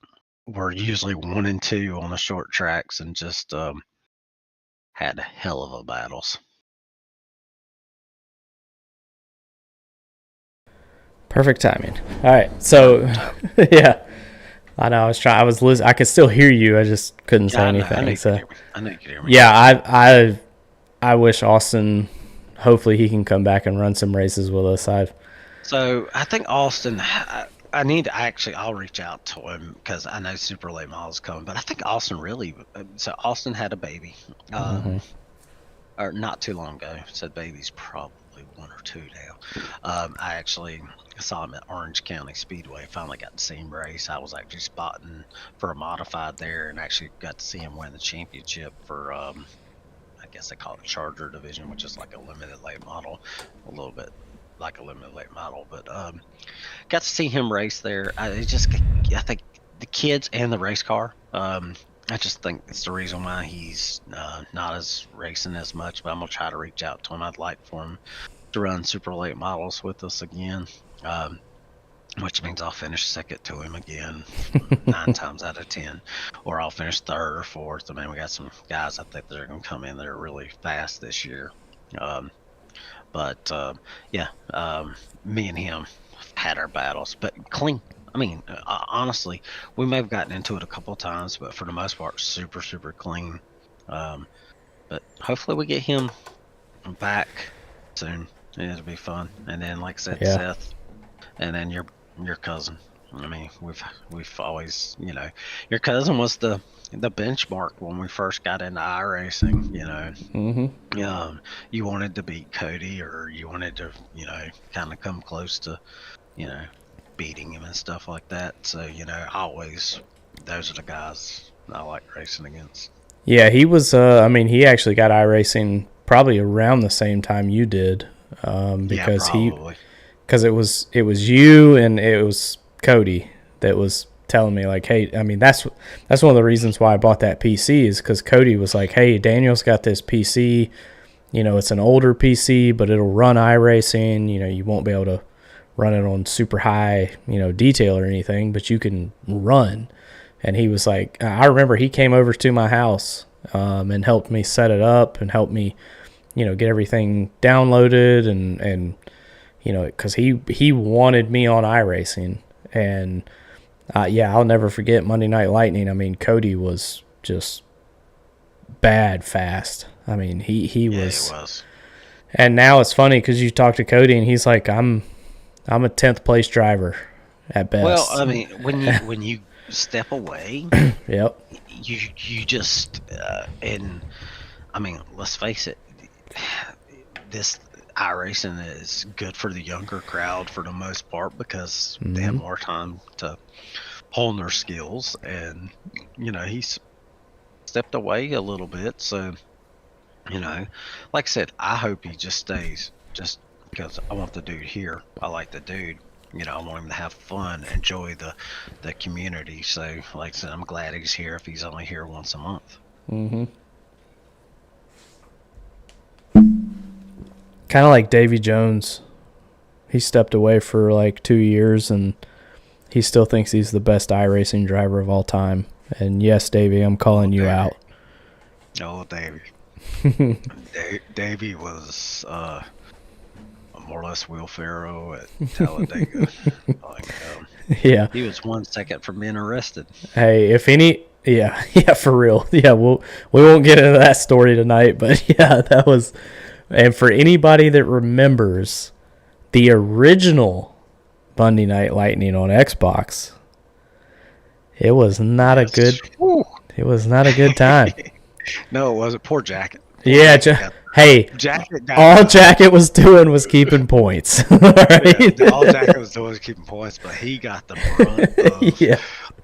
we're usually 1 and 2 on the short tracks and just had a hell of a battles. Perfect timing. All right, so yeah, I know. I was listening. I could still hear you. I just couldn't say anything. I know you could hear me. Yeah, I wish Austin. Hopefully, he can come back and run some races with us. So I think Austin. I need to actually. I'll reach out to him because I know Super Late Model is coming. But I think Austin really. So Austin had a baby, or not too long ago. Said baby's probably 1 or 2 now. I actually saw him at Orange County Speedway. Finally got to see him race. I was actually spotting for a modified there, and actually got to see him win the championship for. I guess they call it Charger Division, which is like a limited late model, a little bit like a limited late model. But got to see him race there. I think the kids and the race car. I just think it's the reason why he's not as racing as much. But I'm gonna try to reach out to him. I'd like for him to run super late models with us again, which means I'll finish second to him again 9 times out of 10, or I'll finish third or fourth. I mean, we got some guys I think that are going to come in that are really fast this year. Me and him had our battles, but clean. I mean, honestly, we may have gotten into it a couple of times, but for the most part, super, super clean. But hopefully we get him back soon. It'll be fun. And then, like I said, Seth, and then your cousin. I mean, we've always, your cousin was the benchmark when we first got into iRacing. You wanted to beat Cody, or you wanted to, kind of come close to, beating him and stuff like that. So, always those are the guys I like racing against. Yeah, he was. He actually got iRacing probably around the same time you did, because it was you and it was Cody that was telling me, like, hey, I mean, that's one of the reasons why I bought that PC, is because Cody was like, hey, Daniel's got this PC, it's an older PC, but it'll run iRacing. You won't be able to run it on super high, detail or anything, but you can run. And he was like, I remember he came over to my house and helped me set it up and helped me, get everything downloaded and because he wanted me on iRacing. And I'll never forget Monday Night Lightning. I mean, Cody was just bad fast. I mean, he was. And now it's funny because you talk to Cody and he's like, I'm a 10th place driver at best. Well, I mean, when you step away, yep, you just and I mean, let's face it, this iRacing is good for the younger crowd for the most part because they have more time to hone their skills, and he's stepped away a little bit, so like I said, I hope he just stays, just because I want the dude here. I like the dude. I want him to have fun, enjoy the community. So, like I said, I'm glad he's here if he's only here once a month. Kind of like Davy Jones. He stepped away for like 2 years, and he still thinks he's the best iRacing driver of all time. And yes, Davy, I'm calling you out. Oh, Davy. Davy was more or less Will Ferrell at Talladega. Yeah. He was 1 second from being arrested. Hey, yeah, for real. Yeah, we won't get into that story tonight, but yeah, that was. And for anybody that remembers the original Monday Night Lightning on Xbox, it was not a good. It was not a good time. No, it wasn't. Poor Jacket. Yeah, Hey, Jacket got all Jacket was doing was keeping points. Right? yeah, all Jacket was doing was keeping points, but he got the brunt Yeah.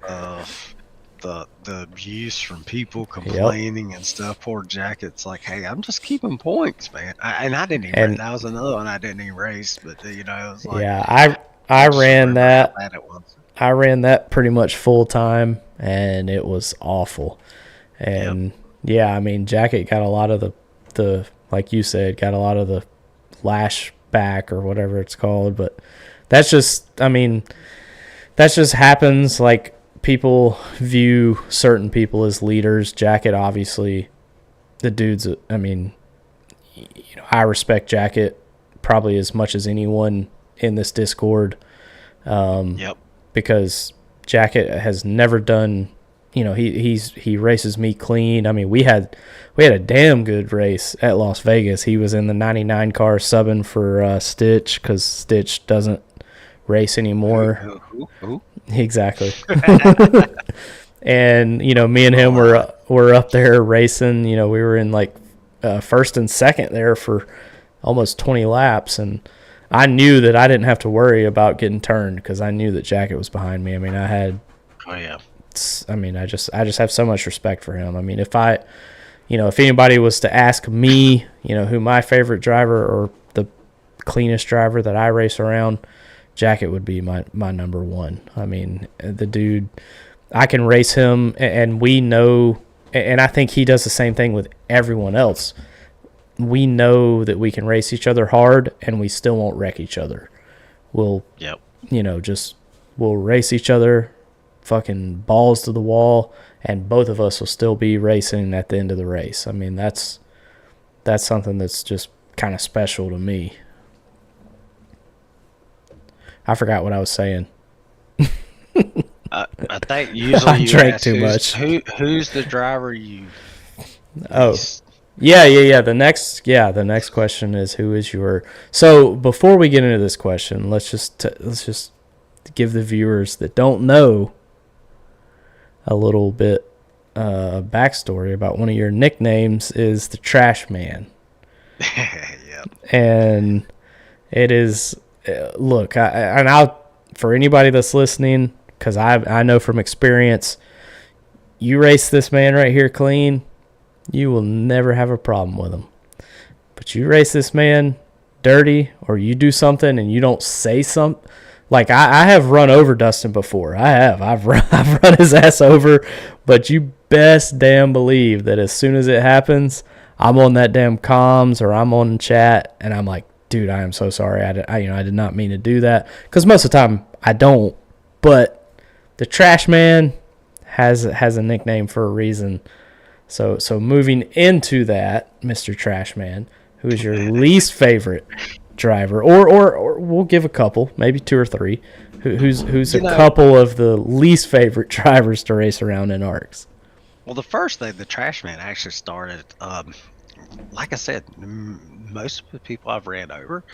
of the abuse from people Yep. complaining and stuff. Poor Jacket's like, hey, I'm just keeping points, man. And I didn't even. And That was another one I didn't even race, but it was like yeah, I I just ran remember how that. bad it was. I ran that pretty much full time, and it was awful. Yep. And yeah, I mean, Jacket got a lot of the like you said, got a lot of the lash back or whatever it's called. But that's just, I mean, that just happens. Like, people view certain people as leaders. Jacket, obviously, the dude's, I mean, I respect Jacket probably as much as anyone in this Discord, Yep. because Jacket has never done. He races me clean. I mean, we had a damn good race at Las Vegas. He was in the 99 car subbing for Stitch because Stitch doesn't race anymore. Who? Exactly. And me and him were up there racing. We were in like first and second there for almost 20 laps, and I knew that I didn't have to worry about getting turned because I knew that Jacket was behind me. I mean, Oh yeah. I just have so much respect for him. I mean, if anybody was to ask me, who my favorite driver or the cleanest driver that I race around, Jacket would be my number one. I mean, the dude, I can race him, and we know, and I think he does the same thing with everyone else. We know that we can race each other hard, and we still won't wreck each other. We'll, Yep. we'll race each other, fucking balls to the wall, and both of us will still be racing at the end of the race. I mean, that's something that's just kind of special to me. I forgot what I was saying. I think usually I you drank ask too much. Who's the driver you? Oh, least- yeah. The next question is, who is your? So before we get into this question, let's just give the viewers that don't know a little bit backstory about one of your nicknames. Is the Trash Man. Yep. And it is, look, I'll, for anybody that's listening, because I know from experience, you race this man right here clean, you will never have a problem with him. But you race this man dirty, or you do something and you don't say something. Like, I have run over Dustin before. I've run his ass over, but you best damn believe that as soon as it happens, I'm on that damn comms or I'm on chat, and I'm like, dude, I am so sorry. I did not mean to do that. Because most of the time I don't. But the Trash Man has a nickname for a reason. So moving into that, Mr. Trash Man, who is your least favorite driver, or we'll give a couple, maybe two or three, who's a couple of the least favorite drivers to race around in ARCS? Well, the first thing, the Trash Man actually started. Like I said, most of the people I've ran over,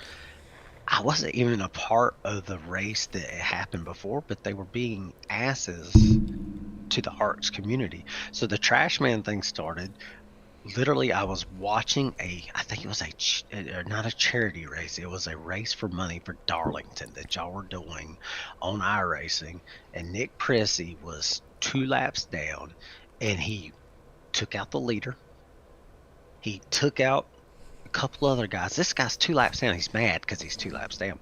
I wasn't even a part of the race that it happened before, but they were being asses to the ARCS community. So the Trash Man thing started. Literally, I was watching I think it was not a charity race. It was a race for money for Darlington that y'all were doing on iRacing. And Nick Prissy was 2 laps down, and he took out the leader. He took out a couple other guys. This guy's 2 laps down. He's mad because he's 2 laps down.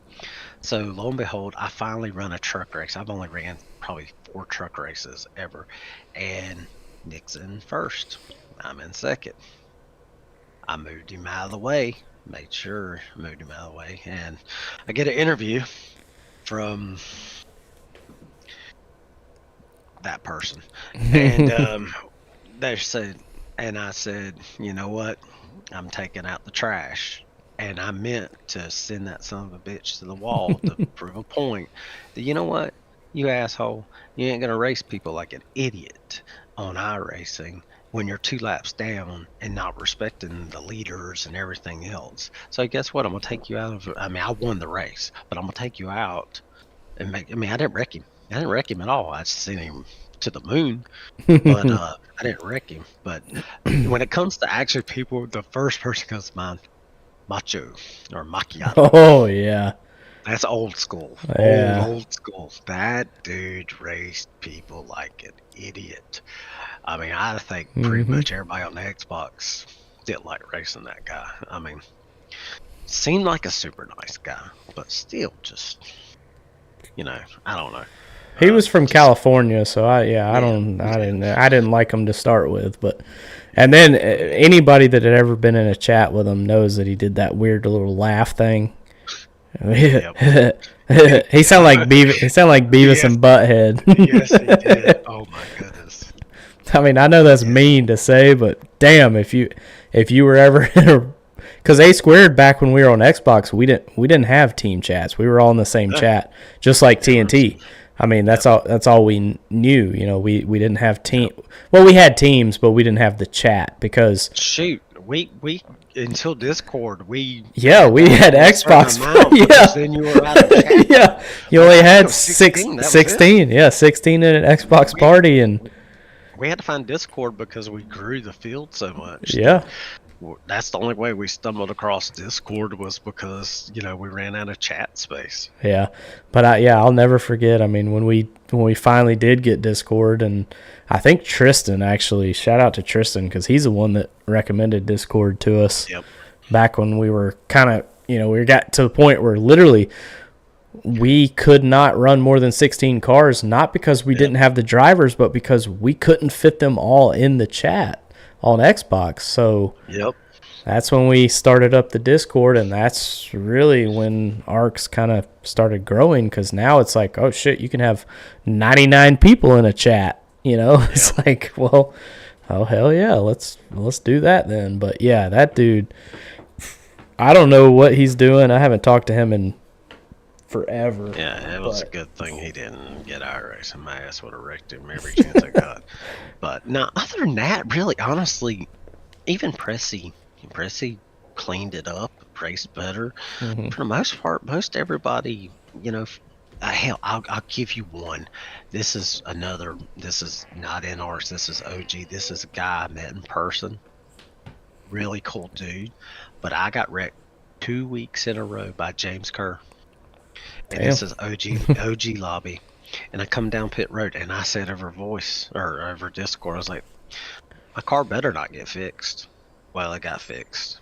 So lo and behold, I finally run a truck race. I've only ran probably 4 truck races ever. And Nick's in first. I'm in second. I moved him out of the way. Made sure I moved him out of the way. And I get an interview from that person. And they said, and I said, you know what? I'm taking out the trash. And I meant to send that son of a bitch to the wall to prove a point. That, you know what? You asshole. You ain't going to race people like an idiot on iRacing when you're 2 laps down and not respecting the leaders and everything else. So guess what? I'm going to take you out of, I mean, I won the race, but I'm going to take you out and I didn't wreck him. I didn't wreck him at all. I just sent him to the moon, but I didn't wreck him. But when it comes to actually people, the first person comes to mind, Macho or Macchiato. Oh yeah, That's old school. yeah. Old school. That dude raced people like an idiot. I mean, I think pretty Hmm. much everybody on the Xbox did like racing that guy. I mean, seemed like a super nice guy, but still just, I don't know. He was from Just California, so I yeah, I didn't like him to start with, but and then anybody that had ever been in a chat with him knows that he did that weird little laugh thing. he yep. sounded like Beavis Yes, and Butthead. yes, he did. Oh my goodness. I mean, I know that's Yeah, mean to say, but damn, if you were ever in a, because A Squared back when we were on Xbox, we didn't have team chats. We were all in the same chat, just like TNT. I mean, yep, that's all we knew. We didn't have team. yep. Well, we had teams, but we didn't have the chat because Shoot, we until Discord, we yeah, had to we had have a certain Xbox. amount because Yeah, then you were out of chat. yeah. You only Once you had go 16, that was it. 16. Yeah, 16 in an Xbox We party, and we had to find Discord because we grew the field so much that yeah, that's the only way we stumbled across Discord was because we ran out of chat space. yeah. But I'll never forget. I mean, when we finally did get Discord, and I think Tristan actually, shout out to Tristan because he's the one that recommended Discord to us Yep. back when we were kind of, we got to the point where literally we could not run more than 16 cars, not because we Yep. didn't have the drivers, but because we couldn't fit them all in the chat on Xbox. So Yep. that's when we started up the Discord, and that's really when ARCS kind of started growing, because now it's like, oh shit, you can have 99 people in a chat. It's like, well, oh hell yeah, let's do that then. But yeah, that dude, I don't know what he's doing. I haven't talked to him in forever. Yeah, it was a But good thing he didn't get IRS. My ass would have wrecked him every chance I got. But no, other than that, really, honestly, even Pressy cleaned it up, raced better. mhm. For the most part, most everybody, hell, I'll give you one. This is not in ours. This is OG. This is a guy I met in person. Really cool dude. But I got wrecked 2 weeks in a row by James Kerr. And Damn. this is OG lobby. And I come down pit road and I said over voice or over Discord, I was like, my car better not get fixed. Well, it got fixed.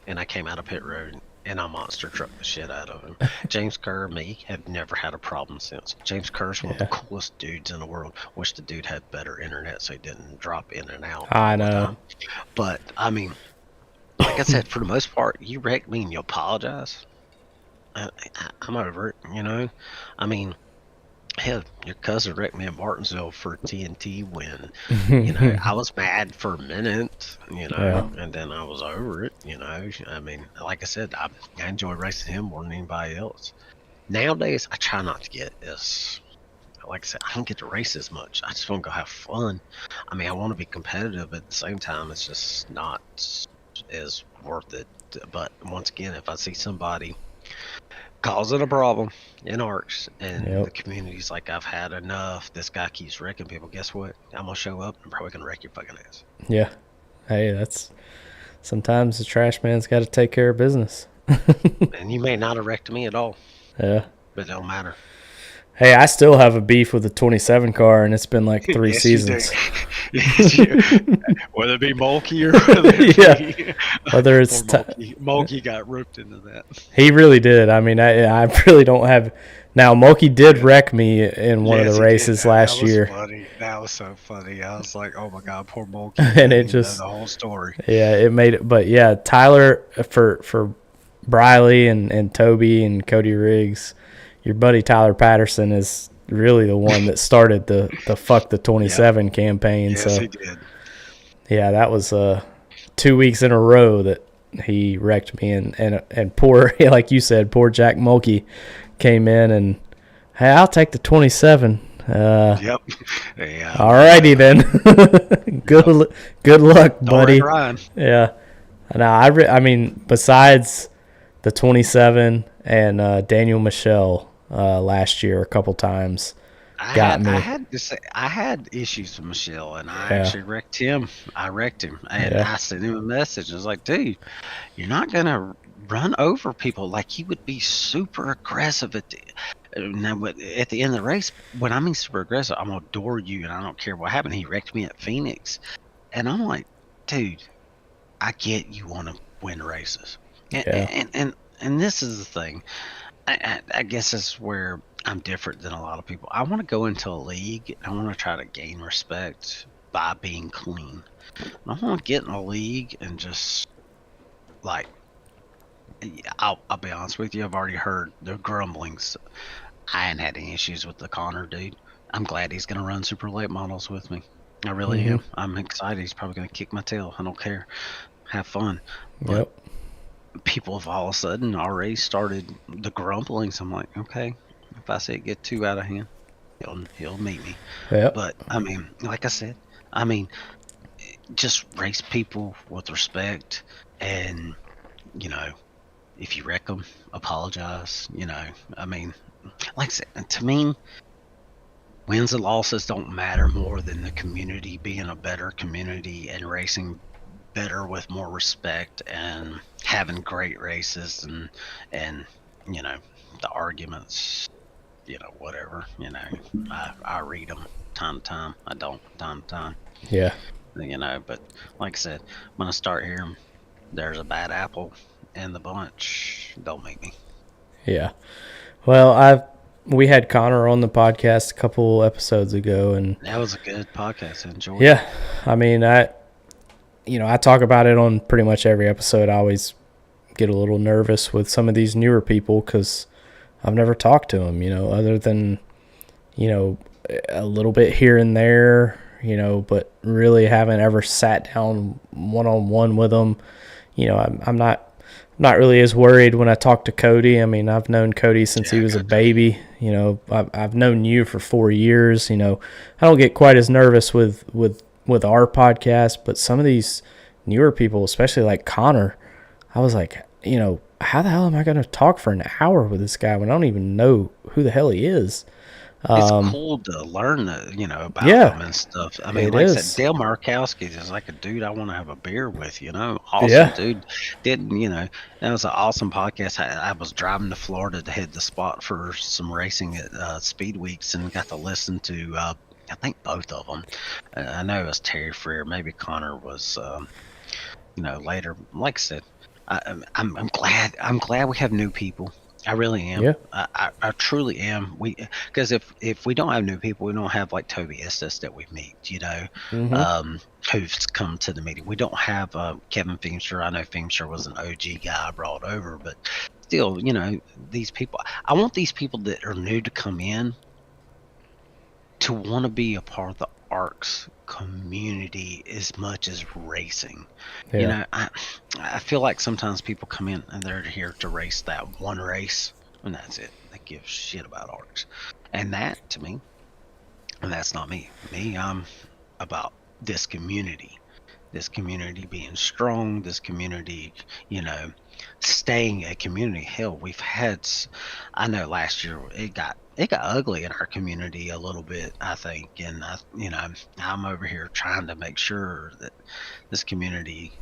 And I came out of pit road and I monster trucked the shit out of him. James Kerr and me have never had a problem since. James Kerr's one of the coolest dudes in the world. Wish the dude had better internet so he didn't drop in and out I all the know. time. But I mean, like I said, for the most part, you wrecked me and you apologize. I'm over it. I mean, hell, your cousin wrecked me in Martinsville for a TNT win. I was mad for a minute, Yeah. and then I was over it. I mean, like I said, I enjoy racing him more than anybody else. Nowadays, I try not to get as, like I said, I don't get to race as much. I just want to go have fun. I mean, I want to be competitive, but at the same time, it's just not as worth it. But once again, if I see somebody causing a problem in ARCS and Yep. the community's like, I've had enough, this guy keeps wrecking people, guess what? I'm gonna show up and probably gonna wreck your fucking ass. Yeah. Hey, that's sometimes the trash man's got to take care of business. And you may not have wrecked me at all, Yeah. but it don't matter. Hey, I still have a beef with the 27 car, and it's been like 3 Yes, you do. seasons. Yes, whether it be Mulkey or whether it Yeah. be Whether it's poor Mulkey got roped into that. he really did. I mean, I really don't have. Now, Moki did wreck me in one of Yes, the he did. races That last was year, funny. That was so funny. I was like, oh my god, poor Mulkey. and it He knows just the whole story. yeah, it made it. But yeah, Tyler for Briley and Toby and Cody Riggs, your buddy Tyler Patterson is really the one that started the fuck the 27 campaign. Yes, So he did. yeah, that was 2 weeks in a row that he wrecked me, and poor, like you said, poor Jack Mulkey came in and, hey, I'll take the 27. Yep. Yeah. Alrighty then. Good luck, Don't buddy. wreck Ryan. Yeah. No, I mean, besides the 27 and Daniel Michelle last year a couple times, got I me. had to say I had issues with Michelle, and I Yeah. actually wrecked him. I wrecked him, and Yeah. I sent him a message. I was like, dude, you're not gonna run over people. Like he would be super aggressive now. But at the end of the race, when I mean super aggressive, I'm gonna door you, and I don't care what happened. He wrecked me at Phoenix, and I'm like, dude, I get you want to win races, and Yeah. and this is the thing. I guess that's where I'm different than a lot of people. I want to go into a league. I want to try to gain respect by being clean. I want to get in a league and just like I'll be honest with you. I've already heard the grumblings. I ain't had any issues with the Connor dude. I'm glad he's gonna run super late models with me. I really Mm-hmm. am. I'm excited. He's probably gonna kick my tail. I don't care. Have fun. But Yep. people have all of a sudden already started the grumblings. I'm like, okay, if I say it get too out of hand, he'll meet me. Yep. But I mean, like I said, I mean, just race people with respect, and you know, if you wreck them, apologize. I mean, like I said, to me, wins and losses don't matter more than the community being a better community and racing better with more respect and having great races and the arguments, whatever. I read them time to time. I don't time to time. Yeah. But like I said, when I start hearing there's a bad apple in the bunch, don't make me. Yeah. Well, we had Connor on the podcast a couple episodes ago, and That was a good podcast. I enjoyed it. yeah, I mean, I talk about it on pretty much every episode. I always get a little nervous with some of these newer people because I've never talked to them, other than, a little bit here and there, but really haven't ever sat down one-on-one with them. I'm not really as worried when I talk to Cody. I mean, I've known Cody since he was a baby. I've known you for 4 years. I don't get quite as nervous with our podcast, but some of these newer people, especially like Connor, I was like, how the hell am I going to talk for an hour with this guy when I don't even know who the hell he is? It's cool to learn, about Yeah, them and stuff. I mean, it like I said, is. Dale Markowski is like a dude I want to have a beer with. Awesome Yeah, dude. That was an awesome podcast. I was driving to Florida to hit the spot for some racing at Speed Weeks and got to listen to, I think both of them. I know it was Terry Freer. Maybe Connor was, later. Like I said, I'm glad. I'm glad we have new people. I really am. yeah, I truly am. Because if we don't have new people, we don't have like Toby Estes that we meet. mm-hmm. Who's come to the meeting. We don't have Kevin Feimster. I know Feimster was an OG guy I brought over, but still, these people. I want these people that are new to come in to want to be a part of the ARCS community as much as racing. Yeah, I feel like sometimes people come in and they're here to race that one race, and that's it. They give shit about ARCS. And that, to me, and that's not me. I'm about this community. This community being strong, this community, staying a community. Hell, we've had, I know last year it got ugly in our community a little bit, I think. And, I'm over here trying to make sure that this community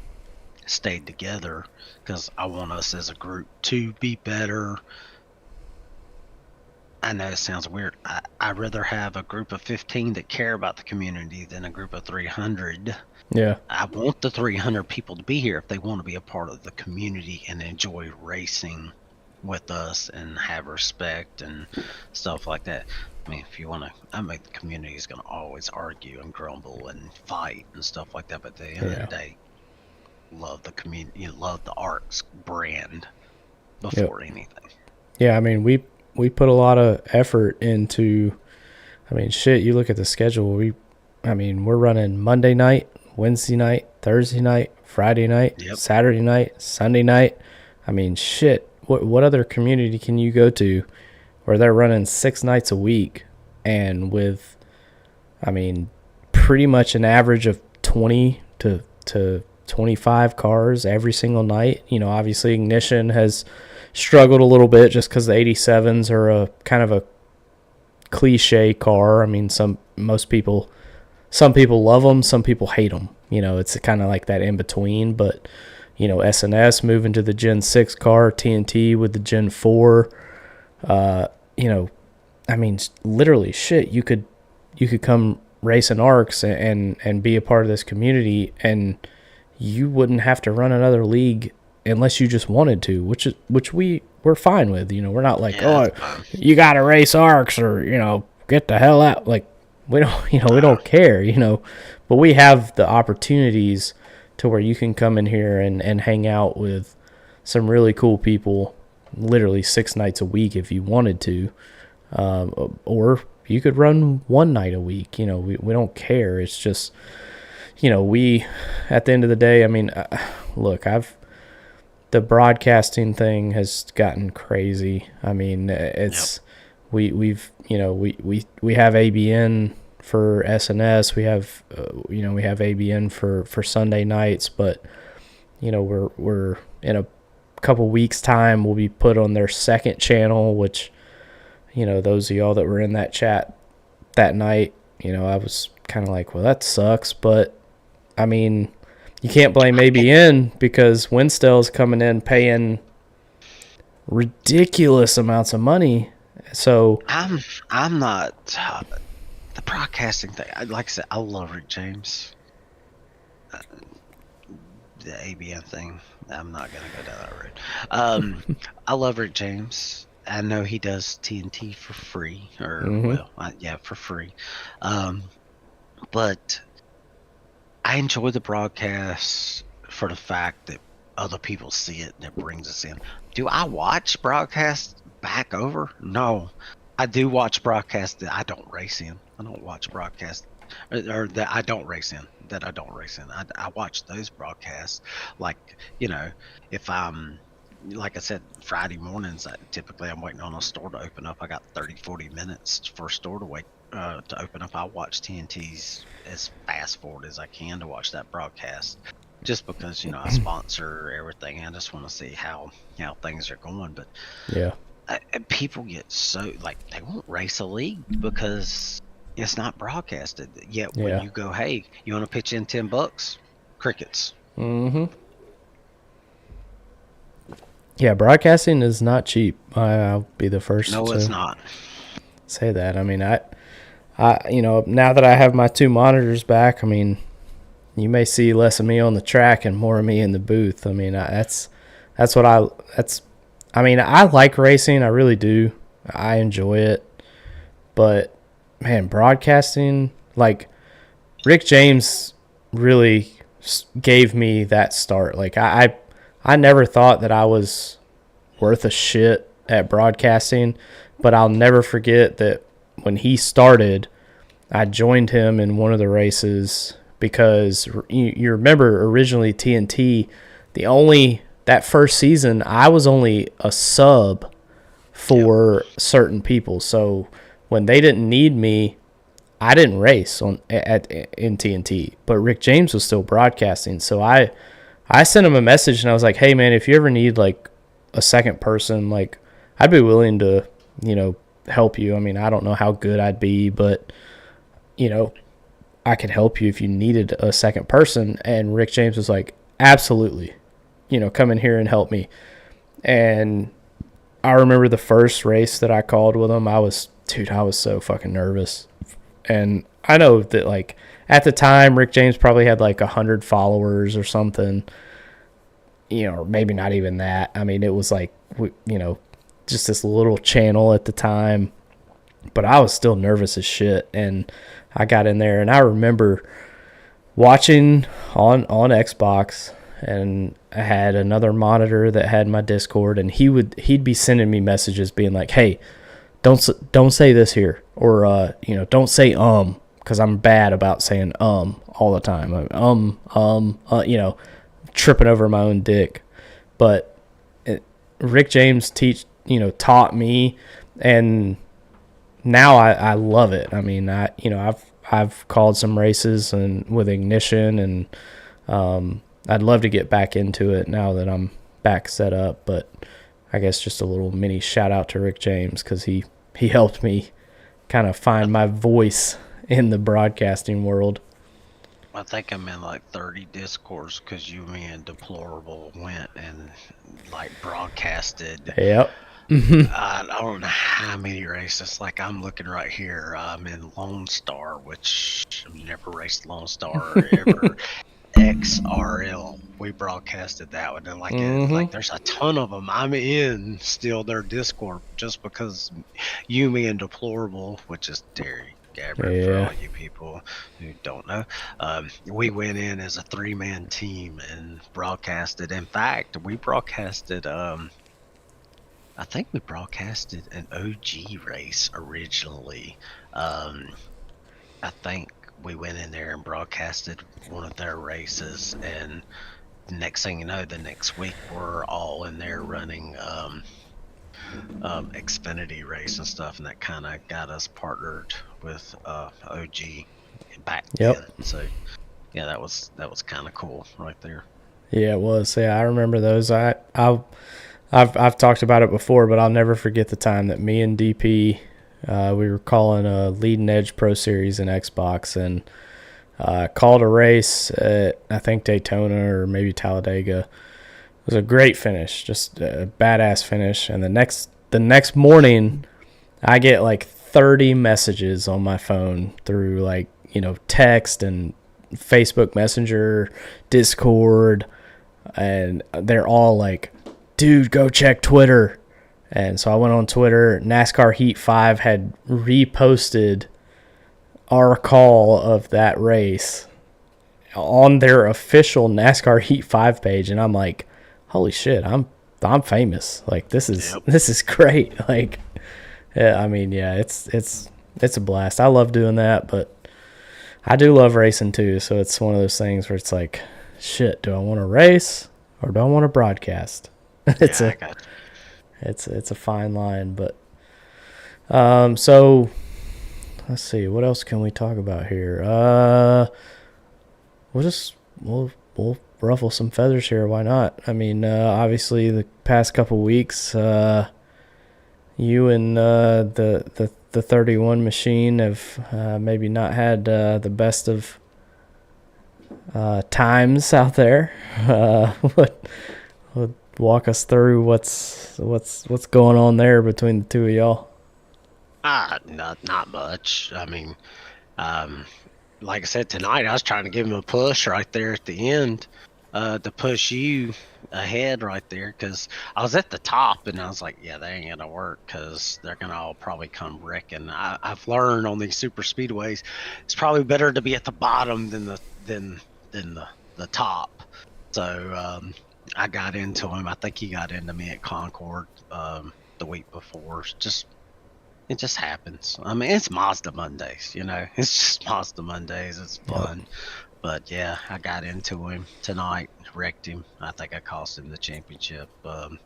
stayed together because I want us as a group to be better. I know it sounds weird. I'd rather have a group of 15 that care about the community than a group of 300. yeah, I want the 300 people to be here if they want to be a part of the community and enjoy racing with us and have respect and stuff like that. I mean, if you want to, I mean, the community is going to always argue and grumble and fight and stuff like that. But at the end of the day, love the community, love the ARCS brand before anything. Yeah, I mean, we put a lot of effort into, I mean, shit, you look at the schedule. We're running Monday night, Wednesday night, Thursday night, Friday night, Saturday night, Sunday night. I mean, shit, what other community can you go to where they're running 6 nights a week and with, I mean, pretty much an average of 20 to 25 cars every single night? Obviously Ignition has struggled a little bit just because the 87s are a kind of a cliche car. I mean, some people love them, some people hate them. You know, it's kind of like that in between. But you know, SNS moving to the Gen 6 car, TNT with the Gen 4. You know, I mean, literally, shit. You could come race in ARCS and be a part of this community, and you wouldn't have to run another league unless you just wanted to, which we're fine with. You know, we're not like, oh, you got to race ARCS or, you know, get the hell out. Like, we don't, you know, we don't care, you know, but we have the opportunities to where you can come in here and hang out with some really cool people, literally 6 nights a week if you wanted to, or you could run one night a week. You know, we don't care. It's just, you know, at the end of the day, I mean, look, the broadcasting thing has gotten crazy. I mean, it's, we've, you know, we have ABN for SNS. We have, you know, we have ABN for Sunday nights, but, you know, we're in a couple weeks time, we'll be put on their second channel, which, you know, those of y'all that were in that chat that night, you know, I was kind of like, well, that sucks. But, I mean, you can't blame ABN because Winstell's coming in paying ridiculous amounts of money. So I'm not the broadcasting thing. Like I said, I love Rick James. The ABN thing, I'm not gonna go down that road. I love Rick James. I know he does TNT for free, or for free. But I enjoy the broadcast for the fact that other people see it and it brings us in. Do I watch broadcasts back over? No. I do watch broadcasts that I don't race in. I don't watch broadcasts or that I don't race in. I watch those broadcasts. Like, you know, if I'm, like I said, Friday mornings, typically I'm waiting on a store to open up. I got 30-40 minutes for a store to open up. I watch TNT's as fast forward as I can to watch that broadcast, just because, you know, I sponsor everything. I just want to see how things are going. But yeah, people get so, like, they won't race a league because it's not broadcasted. Yet when you go, hey, you want to pitch in $10? Crickets. Yeah, broadcasting is not cheap. I'll be the first to it's not. Say that. I mean, I you know, now that I have my 2 monitors back, I mean, you may see less of me on the track and more of me in the booth. I mean, that's what I mean, I like racing. I really do. I enjoy it. But, man, broadcasting, like, Rick James really gave me that start. Like, I never thought that I was worth a shit at broadcasting, but I'll never forget that when he started, I joined him in one of the races because you remember originally TNT, that first season, I was only a sub for certain people. So when they didn't need me, I didn't race in TNT, but Rick James was still broadcasting. So I sent him a message and I was like, hey man, if you ever need like a second person, like I'd be willing to, you know, help you. I mean, I don't know how good I'd be, but you know, I could help you if you needed a second person. And Rick James was like, absolutely, you know, come in here and help me. And I remember the first race that I called with him, I was so fucking nervous. And I know that, like, at the time, Rick James probably had like 100 followers or something, you know, or maybe not even that. I mean, it was like, you know, just this little channel at the time, but I was still nervous as shit. And I got in there and I remember watching on Xbox, and I had another monitor that had my Discord, and he'd be sending me messages being like, hey, don't say this here, or you know, don't say because I'm bad about saying all the time. You know, tripping over my own dick. But Rick James taught me, and now I love it. I mean, I've called some races and with Ignition, and I'd love to get back into it now that I'm back set up. But I guess just a little mini shout out to Rick James, because he helped me kind of find my voice in the broadcasting world. I think I'm in like 30 discourse because you, me, and Deplorable went and like broadcasted. Yep. I don't know how many races. Like I'm looking right here. I'm in Lone Star, which I've never raced Lone Star ever. XRL. We broadcasted that one, and like there's a ton of them. I'm in still their Discord just because you, me, and Deplorable, which is Terry Gabbard for all you people who don't know. We went in as a 3-man team and broadcasted. In fact, we broadcasted. I think we broadcasted an OG race originally. I think we went in there and broadcasted one of their races, and the next thing you know, the next week we're all in there running Xfinity race and stuff, and that kind of got us partnered with OG back then. So yeah, that was kind of cool right there. Yeah, it was. Yeah, I remember those. I've talked about it before, but I'll never forget the time that me and DP we were calling a Leading Edge Pro Series in Xbox, and called a race at, I think, Daytona or maybe Talladega. It was a great finish, just a badass finish. And the next morning, I get like 30 messages on my phone through like, text and Facebook Messenger, Discord, and they're all like, dude, go check Twitter. And so I went on Twitter. NASCAR Heat 5 had reposted our call of that race on their official NASCAR Heat 5 page, and I'm like, holy shit, I'm famous. Like, this is great. Like, yeah, I mean, yeah, it's a blast. I love doing that, but I do love racing too. So it's one of those things where it's like, shit, do I want to race or do I want to broadcast? It's a fine line, but so let's see, what else can we talk about here? We'll ruffle some feathers here. Why not? I mean, obviously the past couple weeks, you and the 31 machine have maybe not had the best of times out there. Walk us through what's going on there between the two of y'all. Not much. I mean, like I said, tonight I was trying to give him a push right there at the end, to push you ahead right there, because I was at the top and I was like, yeah, they ain't gonna work because they're gonna all probably come wrecking. I've learned on these super speedways, it's probably better to be at the bottom than the top. So I got into him. I think he got into me at Concord the week before. It just happens. I mean, it's Mazda Mondays, It's just Mazda Mondays. It's fun. Yep. But yeah, I got into him tonight, wrecked him. I think I cost him the championship. Like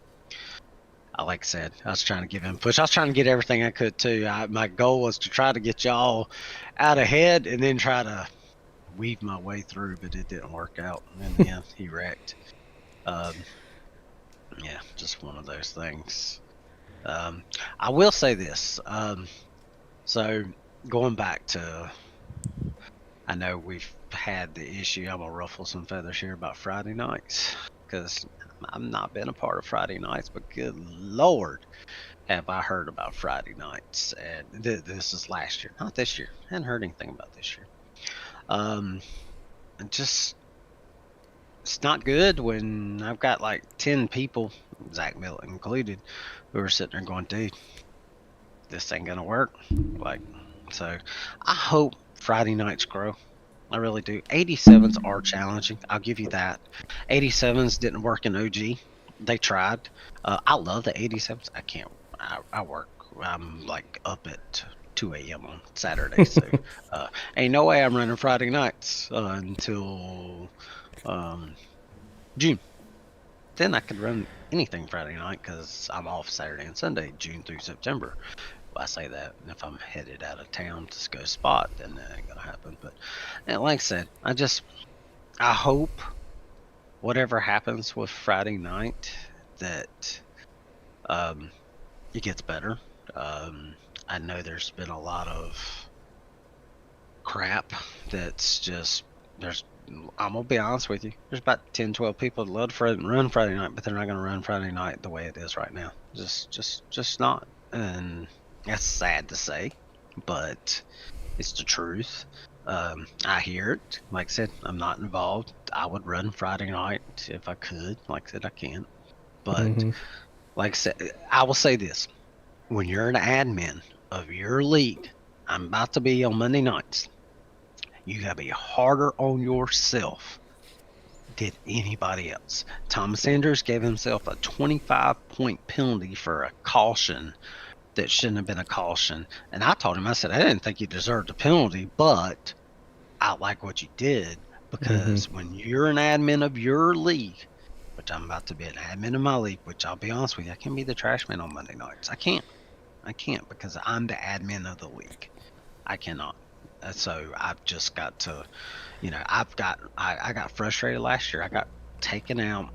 I said, I was trying to give him a push. I was trying to get everything I could too. My goal was to try to get y'all out ahead and then try to weave my way through, but it didn't work out. In the end, he wrecked. Yeah, just one of those things. I will say this. So going back to, I know we've had the issue. I'm gonna ruffle some feathers here about Friday nights, because I've not been a part of Friday nights, but good Lord, have I heard about Friday nights. And this is last year, not this year. I hadn't heard anything about this year. And just, it's not good when I've got like 10 people, Zach Miller included, who are sitting there going, dude, this ain't gonna work. Like, so I hope Friday nights grow. I really do. 87s are challenging. I'll give you that. 87s didn't work in OG. They tried. I love the 87s. I can't. I work. I'm like up at 2 a.m. on Saturday, so ain't no way I'm running Friday nights until June. Then I could run anything Friday night because I'm off Saturday and Sunday, June through September. I say that, and if I'm headed out of town to go spot, then that ain't gonna happen. But like I said, I hope whatever happens with Friday night that it gets better. I know there's been a lot of crap that's just there's. I'm gonna be honest with you. There's about 10, 12 people that love to run Friday night, but they're not gonna run Friday night the way it is right now. Just not. And that's sad to say, but it's the truth. I hear it. Like I said, I'm not involved. I would run Friday night if I could. Like I said, I can't. But like I said, I will say this: when you're an admin of your league, I'm about to be on Monday nights. You gotta be harder on yourself than anybody else. Thomas Sanders gave himself a 25-point penalty for a caution that shouldn't have been a caution. And I told him, I said, I didn't think you deserved a penalty, but I like what you did, because when you're an admin of your league, which I'm about to be an admin of my league, which I'll be honest with you, I can't be the trash man on Monday nights. I can't because I'm the admin of the league. I cannot. So I've just got to, I got frustrated last year. I got taken out.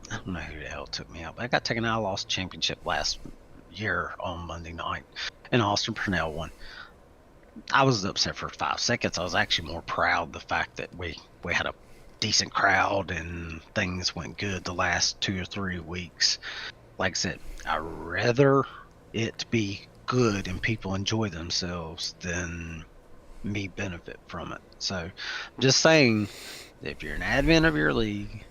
I don't know who the hell took me out, but I got taken out. I lost the championship last year on Monday night, and Austin Purnell won. I was upset for 5 seconds. I was actually more proud the fact that we had a decent crowd and things went good the last 2 or 3 weeks. Like I said, I'd rather it be good and people enjoy themselves than me benefit from it. So I'm just saying, if you're an admin of your league,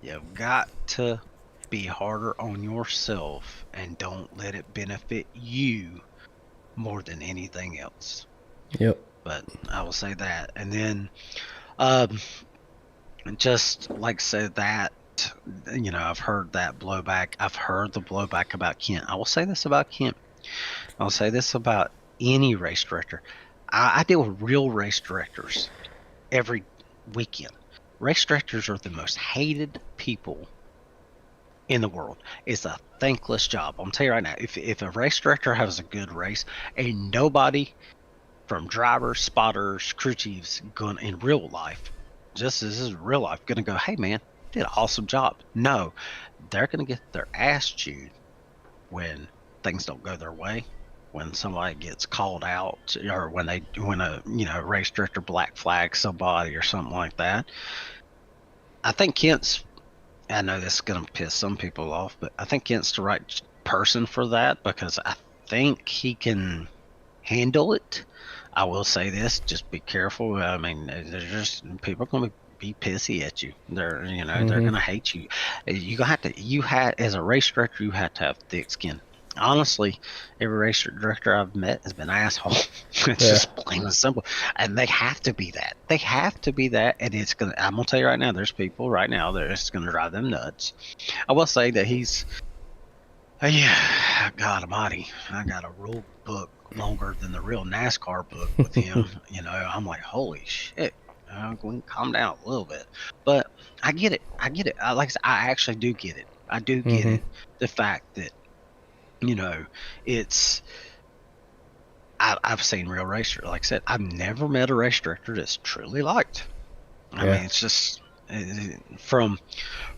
you've got to be harder on yourself and don't let it benefit you more than anything else. Yep. But I will say that. And then just like said that, I've heard that blowback. I've heard the blowback about Kent. I will say this about Kent. I'll say this about any race director. I deal with real race directors every weekend. Race directors are the most hated people in the world. It's a thankless job. I'm telling you right now, if a race director has a good race, ain't nobody from drivers, spotters, crew chiefs going in real life, just as this is real life, gonna go, hey man, you did an awesome job. No, they're gonna get their ass chewed when things don't go their way, when somebody gets called out, or when a race director black flags somebody or something like that. I think Kent's, I know this is going to piss some people off, but I think Kent's the right person for that, because I think he can handle it. I will say this, just be careful. I mean, there's just people are going to be pissy at you. They're going to hate you. As a race director, you have to have thick skin. Honestly, every race director I've met has been an asshole. It's just plain and simple. And they have to be that. They have to be that. And I'm going to tell you right now, there's people right now that it's going to drive them nuts. I will say that God almighty, I got a rule book longer than the real NASCAR book with him. I'm like, holy shit. We can calm down a little bit. But I get it. Like I said, I actually do get it. I do get it. The fact that, I've seen real race, like I said, I've never met a race director that's truly liked. I mean, it's just from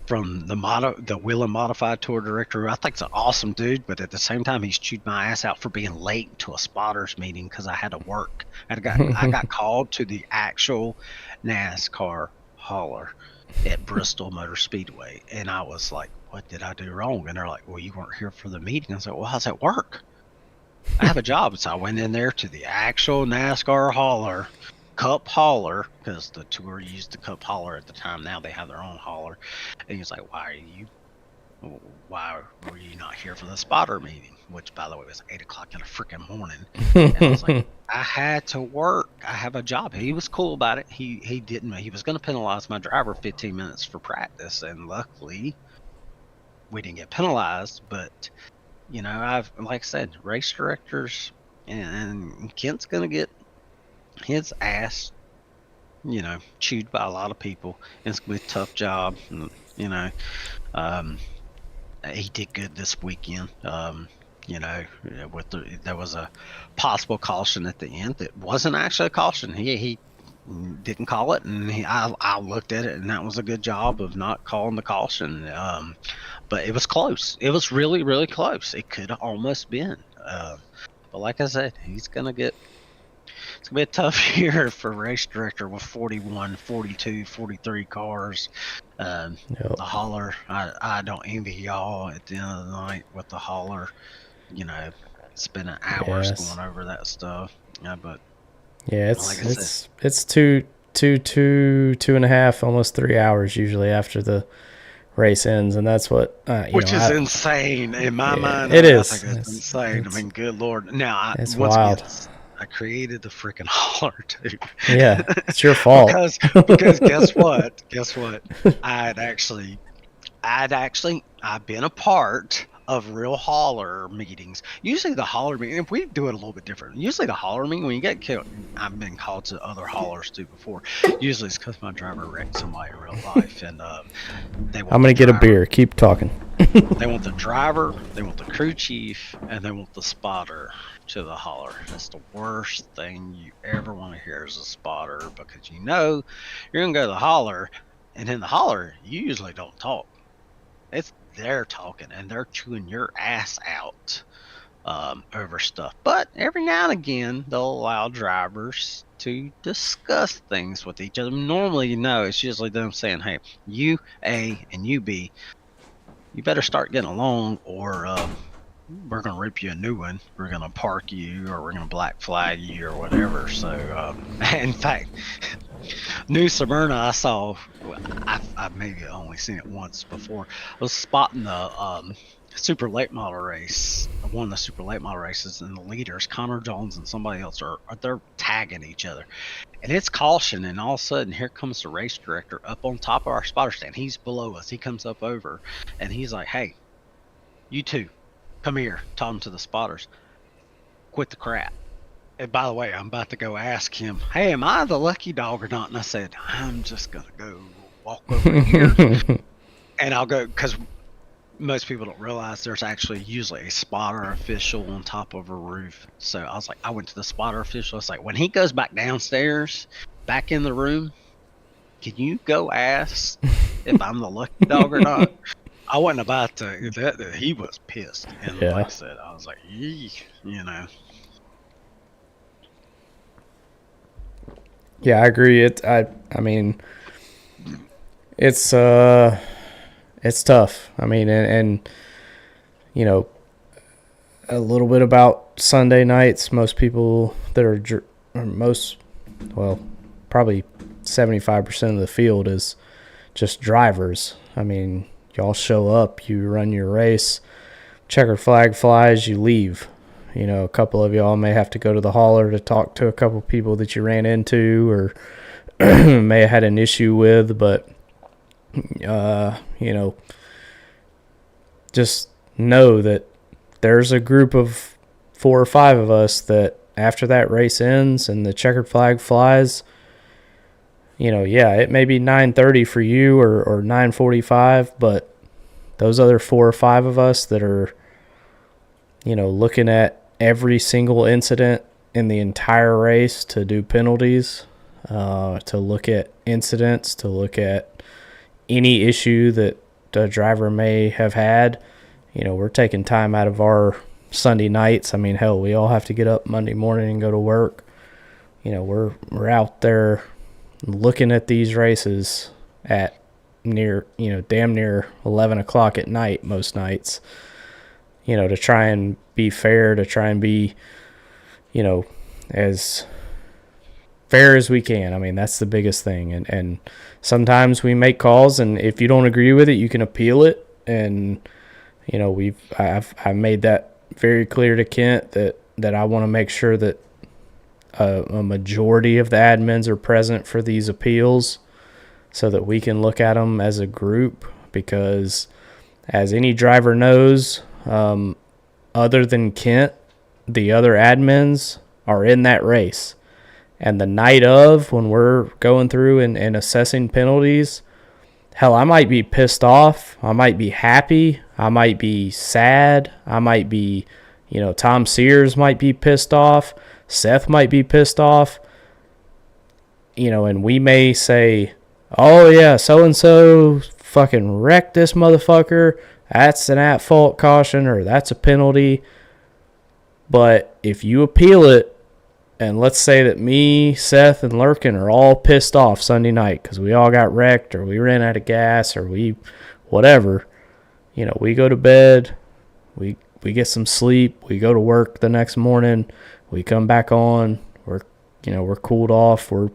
the Wheel and Modified Tour director, I think it's an awesome dude, but at the same time, he's chewed my ass out for being late to a spotters meeting because I had to work. I got called to the actual NASCAR hauler at Bristol Motor Speedway, and I was like, what did I do wrong? And they're like, well, you weren't here for the meeting. I was like, well, how's that work? I have a job. So I went in there to the actual NASCAR hauler, Cup hauler, because the tour used the Cup hauler at the time. Now they have their own hauler. And he's like, why were you not here for the spotter meeting? Which, by the way, was 8 o'clock in the freaking morning. And I was like, I had to work. I have a job. He was cool about it. He was going to penalize my driver 15 minutes for practice, and luckily we didn't get penalized. But I've, like I said, race directors, and Kent's going to get his ass chewed by a lot of people. It's going to be a tough job. He did good this weekend. There was a possible caution at the end that wasn't actually a caution. He didn't call it, and I looked at it, and that was a good job of not calling the caution. But it was close. It was really, really close. It could have almost been. But like I said, it's gonna be a tough year for race director with 41, 42, 43 cars. Yep. The hauler, I don't envy y'all at the end of the night with the hauler. Spending hours Yes. going over that stuff. Yeah, but Yeah, like I said, it's 2.5, almost 3 hours usually after the race ends, and that's what which is insane in my mind. It I is. think that's insane. I mean, good lord. Now, It's once again, wild. I created the freaking hauler too. Yeah, it's your fault. because guess what? Guess what? I'd actually I've been a part of real hauler meetings. Usually the hauler meeting, if we do it a little bit different. Usually the hauler meeting, when you get killed, I've been called to other haulers too before. Usually it's because my driver wrecked somebody in real life, and they want I'm gonna get a driver. beer. Keep talking. They want the driver, they want the crew chief, and they want the spotter to the hauler. That's the worst thing you ever want to hear as a spotter, because you're gonna go to the hauler, and in the hauler you usually don't talk. It's they're talking and they're chewing your ass out over stuff. But every now and again, they'll allow drivers to discuss things with each other. Normally, it's usually them saying, "Hey, you A and you B, you better start getting along, or we're gonna rip you a new one. We're gonna park you, or we're gonna black flag you, or whatever." So, in fact, New Smyrna, I saw. I've maybe only seen it once before. I was spotting the super late model race, one of the super late model races, and the leaders, Connor Jones and somebody else, they're tagging each other, and it's caution. And all of a sudden, here comes the race director up on top of our spotter stand. He's below us. He comes up over, and he's like, "Hey, you two, come here." Talking to the spotters, quit the crap. And by the way, I'm about to go ask him, "Hey, am I the lucky dog or not?" And I said, "I'm just going to go walk over here." And I'll go, because most people don't realize there's actually usually a spotter official on top of a roof. So I was like, I went to the spotter official. I was like, when he goes back downstairs, back in the room, can you go ask if I'm the lucky dog or not? I wasn't about to. He was pissed. And like I said, I was like, yee, Yeah, I agree. I mean, it's tough. I mean, and a little bit about Sunday nights. Most people that are probably 75% of the field is just drivers. I mean, y'all show up, you run your race, checkered flag flies, you leave. A couple of y'all may have to go to the hauler to talk to a couple of people that you ran into or may have had an issue with, but, just know that there's a group of 4 or 5 of us that after that race ends and the checkered flag flies, it may be 9:30 for you or 9:45, but those other 4 or 5 of us that are, looking at every single incident in the entire race to do penalties, to look at incidents, to look at any issue that the driver may have had. We're taking time out of our Sunday nights. I mean, hell, we all have to get up Monday morning and go to work. We're out there looking at these races at damn near 11 o'clock at night most nights, to try and be fair, to try and be, as fair as we can. I mean, that's the biggest thing. And sometimes we make calls, and if you don't agree with it, you can appeal it. And, I've made that very clear to Kent that I want to make sure that a majority of the admins are present for these appeals so that we can look at them as a group, because as any driver knows, other than Kent, the other admins are in that race. And the night of, when we're going through and assessing penalties, hell, I might be pissed off. I might be happy. I might be sad. I might be, Tom Sears might be pissed off. Seth might be pissed off. And we may say, "Oh, yeah, so-and-so fucking wrecked this motherfucker. That's an at-fault caution, or that's a penalty." But if you appeal it, and let's say that me, Seth, and Lurkin are all pissed off Sunday night because we all got wrecked or we ran out of gas or we whatever, we go to bed, we get some sleep, we go to work the next morning, we come back on, we're cooled off, we're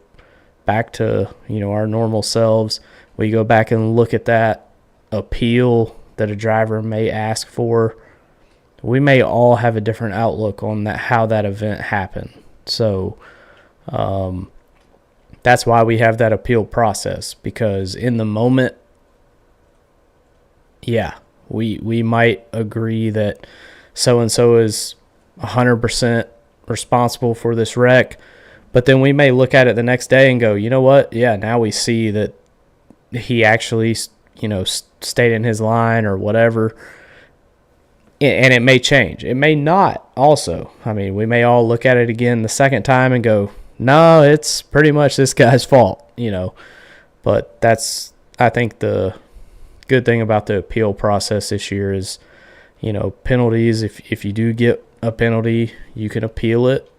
back to our normal selves. We go back and look at that appeal that a driver may ask for. We may all have a different outlook on that, how that event happened. So that's why we have that appeal process, because in the moment, we might agree that so-and-so is 100% responsible for this wreck, but then we may look at it the next day and go, you know what? Yeah, now we see that he actually, stayed in his line or whatever. And it may change. It may not also. I mean, we may all look at it again the second time and go, no, it's pretty much this guy's fault, But that's, I think, the good thing about the appeal process this year is, penalties. If you do get a penalty, you can appeal it.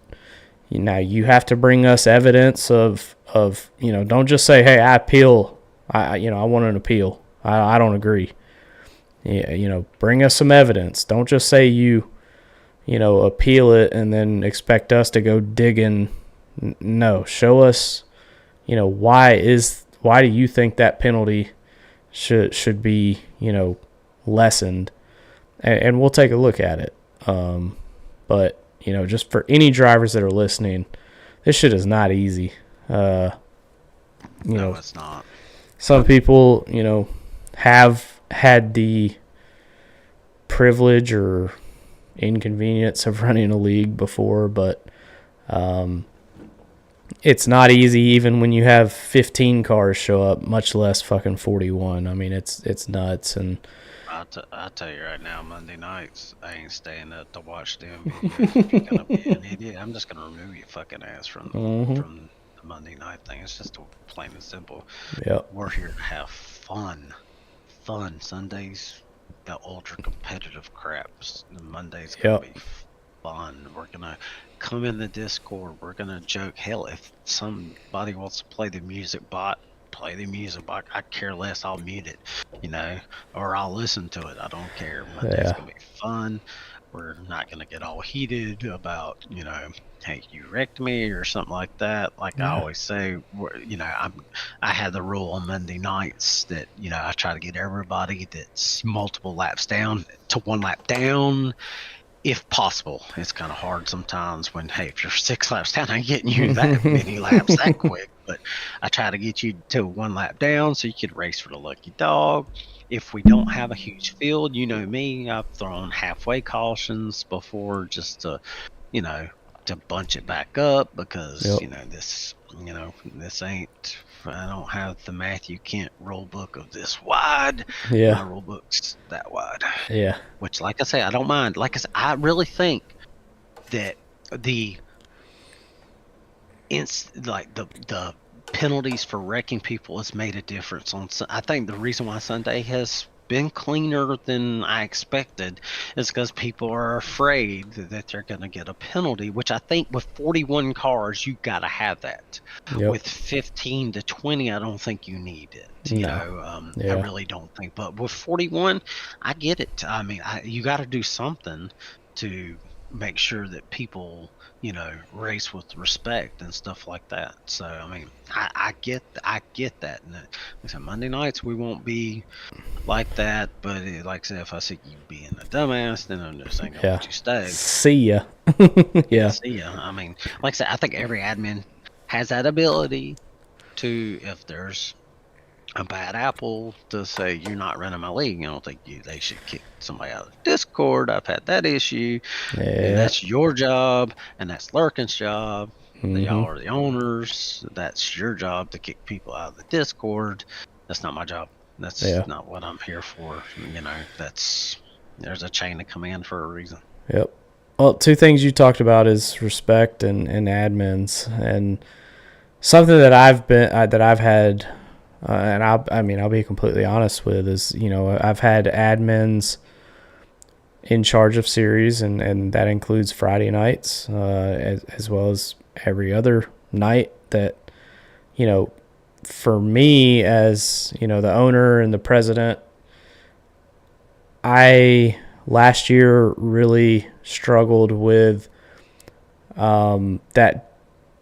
Now, you have to bring us evidence of don't just say, hey, I appeal. I want an appeal. I don't agree. Yeah, bring us some evidence. Don't just say you appeal it and then expect us to go digging. No, show us, why do you think that penalty should be, lessened, and we'll take a look at it. But just for any drivers that are listening, this shit is not easy. No, it's not. Some people, have had the privilege or inconvenience of running a league before, but it's not easy even when you have 15 cars show up, much less fucking 41. I mean, it's nuts. And I'll tell you right now, Monday nights, I ain't staying up to watch them videos. If you're gonna be an idiot, I'm just gonna remove your fucking ass from the Monday night thing. It's just plain and simple. Yep. We're here to have fun. Sundays, the ultra competitive craps. Monday's gonna be fun. We're gonna come in the Discord. We're gonna joke. Hell, if somebody wants to play the music bot, play the music bot. I care less. I'll mute it, or I'll listen to it. I don't care. Monday's gonna be fun. We're not gonna get all heated about, hey, you wrecked me or something like that. Like I always say, I had the rule on Monday nights that, I try to get everybody that's multiple laps down to 1 lap down, if possible. It's kind of hard sometimes when, hey, if you're 6 laps down, I ain't getting you that many laps that quick. But I try to get you to 1 lap down so you could race for the lucky dog. If we don't have a huge field, you know me, I've thrown halfway cautions before just to, to bunch it back up, because this ain't, I don't have the Matthew Kent rule book of this wide. My rule book's that wide. Which, like I say, I don't mind. Like I said, I really think that the penalties for wrecking people has made a difference. I think the reason why Sunday has been cleaner than I expected is because people are afraid that they're going to get a penalty, which I think with 41 cars, you got to have that. With 15 to 20, I don't think you need it. I really don't think. But with 41, I get it. I mean, you got to do something to make sure that people, race with respect and stuff like that. So, I mean, I get that. And like I said, Monday nights we won't be like that, but like I said, if I see you being a dumbass, then I'm just ain't gonna let you stay. See ya. See ya. I mean, like I said, I think every admin has that ability to, if there's a bad apple, to say you're not running my league. I don't think they should kick somebody out of the Discord. I've had that issue. And that's your job, and that's Lurkin's job. Y'all are the owners. That's your job to kick people out of the Discord. That's not my job. That's not what I'm here for. There's a chain of command for a reason. Yep. Well, two things you talked about is respect and admins, and something that I've had. And I'll be completely honest with is, I've had admins in charge of series, and that includes Friday nights, as well as every other night. That, for me as, the owner and the president, I last year really struggled with that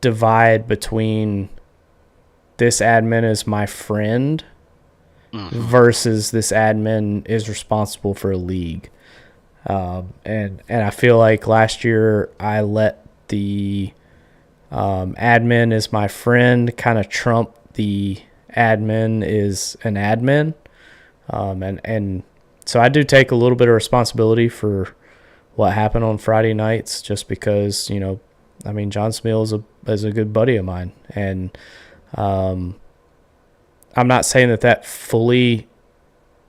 divide between this admin is my friend versus this admin is responsible for a league. And I feel like last year I let the admin is my friend kind of trump the admin is an admin. And so I do take a little bit of responsibility for what happened on Friday nights, just because, John Smeal is a good buddy of mine. And I'm not saying that fully,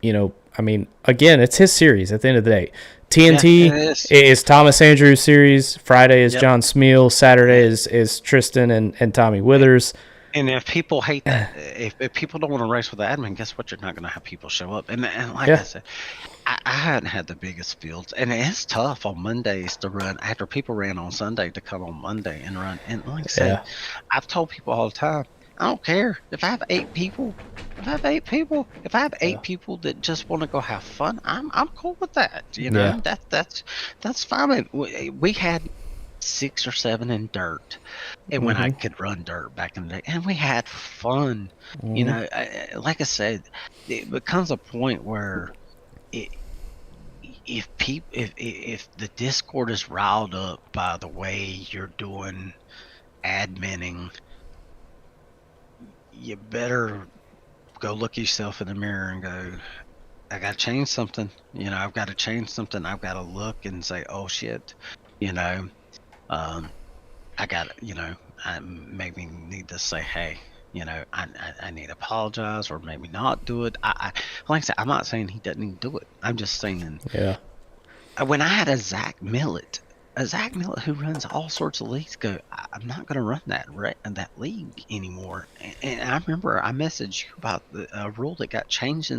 again, it's his series at the end of the day. TNT is Thomas Andrews' series. Friday is John Smeal. Saturday is Tristan and Tommy Withers. And if people hate that, if people don't want to race with the admin, guess what? You're not going to have people show up. And like I said, I hadn't had the biggest fields. And it's tough on Mondays to run after people ran on Sunday to come on Monday and run. And like I said, I've told people all the time, I don't care if I have 8 people. If I have 8 people that just want to go have fun, I'm cool with that. That's fine. We had 6 or 7 in dirt, and when I could run dirt back in the day, and we had fun. Like I said, it becomes a point where if the Discord is riled up by the way you're doing adminning, you better go look yourself in the mirror and go, I gotta change something. I've got to change something. I've got to look and say, oh shit, I got, I maybe need to say, hey, I need to apologize, or maybe not do it. Like I said, I'm not saying he doesn't need to do it. I'm just saying, when I had a Zach Millett who runs all sorts of leagues, go, I'm not going to run that league anymore. And I remember I messaged you about the rule that got changed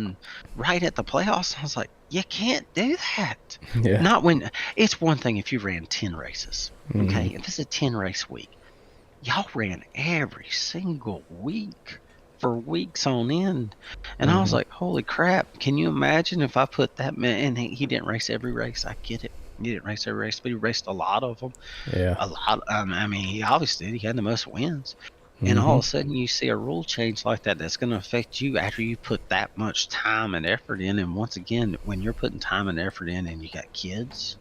right at the playoffs. I was like, you can't do that. Not when it's one thing if you ran 10 races. Okay, if it's a 10 race week, y'all ran every single week for weeks on end, and I was like, holy crap! Can you imagine if I put that man? And he didn't race every race. I get it. He didn't race every race, but he raced a lot of them. A lot. He obviously did. He had the most wins. And all of a sudden, you see a rule change like that that's going to affect you after you put that much time and effort in. And once again, when you're putting time and effort in, and you got kids,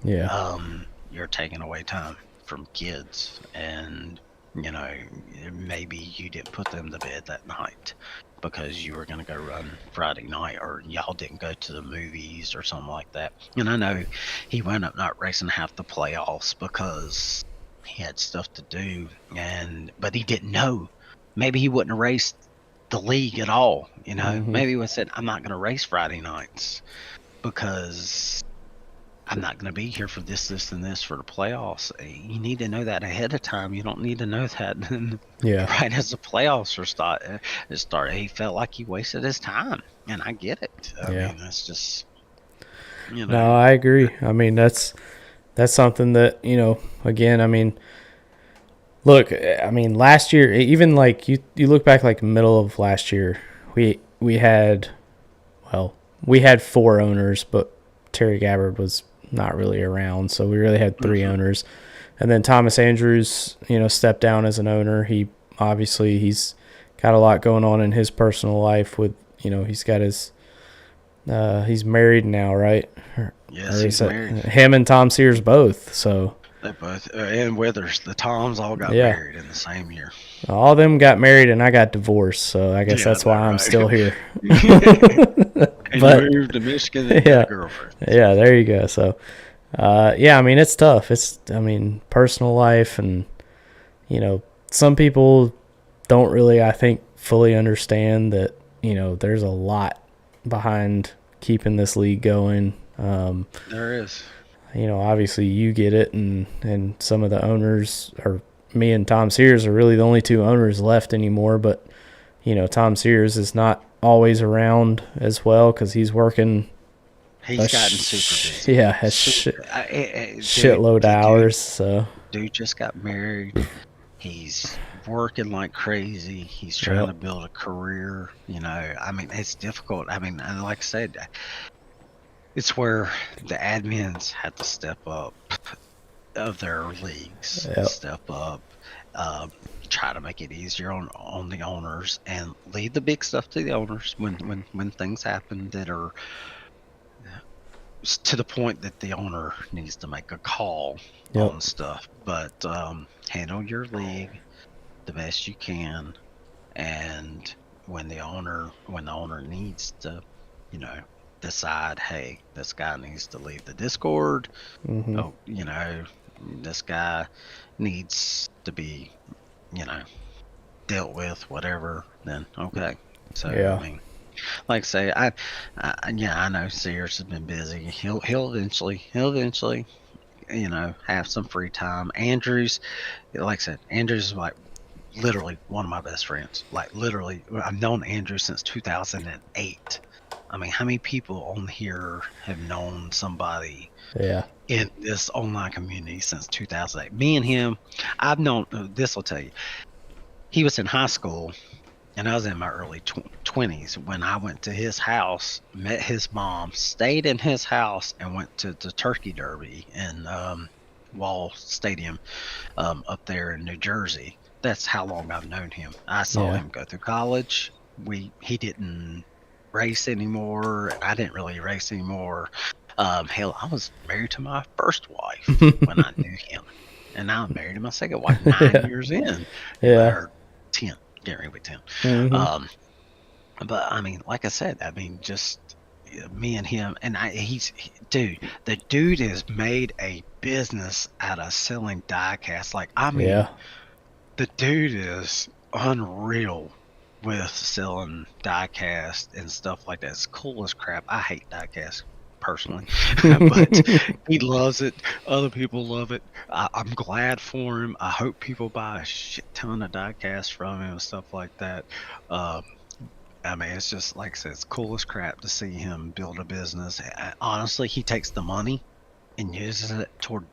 you're taking away time from kids, and maybe you didn't put them to bed that night because you were going to go run Friday night, or y'all didn't go to the movies or something like that. And I know he wound up not racing half the playoffs because he had stuff to do, but he didn't know. Maybe he wouldn't have raced the league at all. Maybe he would have said, I'm not going to race Friday nights because I'm not going to be here for this, and this for the playoffs. You need to know that ahead of time. You don't need to know that right as the playoffs are started. He felt like he wasted his time, and I get it. I mean, that's just, No, I agree. That's something that, again, look, last year, even like you look back like middle of last year, we had 4 owners, but Terry Gabbard was not really around, so we really had 3 owners. And then Thomas Andrews, stepped down as an owner. He's got a lot going on in his personal life with, he's got his he's married now, right? Yes, he's married. Him and Tom Sears both, so they both and Withers, the Toms all got married in the same year. All of them got married, and I got divorced, so I guess that's why I'm still here. And you moved to Michigan and got a girlfriend. Yeah, there you go. So, it's tough. It's, personal life, and, some people don't really, I think, fully understand that, there's a lot behind keeping this league going. There is. Obviously you get it, and some of the owners, or me and Tom Sears, are really the only 2 owners left anymore, but, Tom Sears is not always around as well because he's working He's gotten super busy. Yeah, has shitload of The hours. So dude just got married. He's working like crazy. He's trying yep, to build a career. I mean, it's difficult. I mean, and like I said, it's where the admins had to step up of their leagues, yep, step up, try to make it easier on the owners, and leave the big stuff to the owners when things happen that are to the point that the owner needs to make a call yep, on stuff. But handle your league the best you can, and when the owner needs to, you know, decide, hey, this guy needs to leave the Discord. hmm, Oh, this guy needs to be, you know, dealt with, whatever. Then okay. So I yeah, mean, like I say, I know Sears has been busy. He'll eventually have some free time. Andrews, like I said, Andrews is like literally one of my best friends. Like literally, I've known Andrew since 2008. I mean, how many people on here have known somebody yeah, in this online community since 2008? Me and him, I've known. This will tell you, he was in high school, and I was in my early 20s when I went to his house, met his mom, stayed in his house, and went to the Turkey Derby in Wall Stadium up there in New Jersey. That's how long I've known him. I saw yeah, him go through college. He didn't race anymore, and I didn't really race anymore. Hell, I was married to my first wife when I knew him, and now I'm married to my second wife 9 years in, yeah, or 10, getting ready to be 10. hmm, Um, but I mean, like I said, I mean, just me and him, and dude, the dude has made a business out of selling die casts. Like, I mean, yeah, the dude is unreal with selling die cast and stuff like that. It's cool as crap. I hate die cast personally, but he loves it. Other people love it. I'm glad for him. I hope people buy a shit ton of die cast from him and stuff like that. Um, I mean, it's just like I said, it's cool as crap to see him build a business. Honestly, he takes the money and uses it toward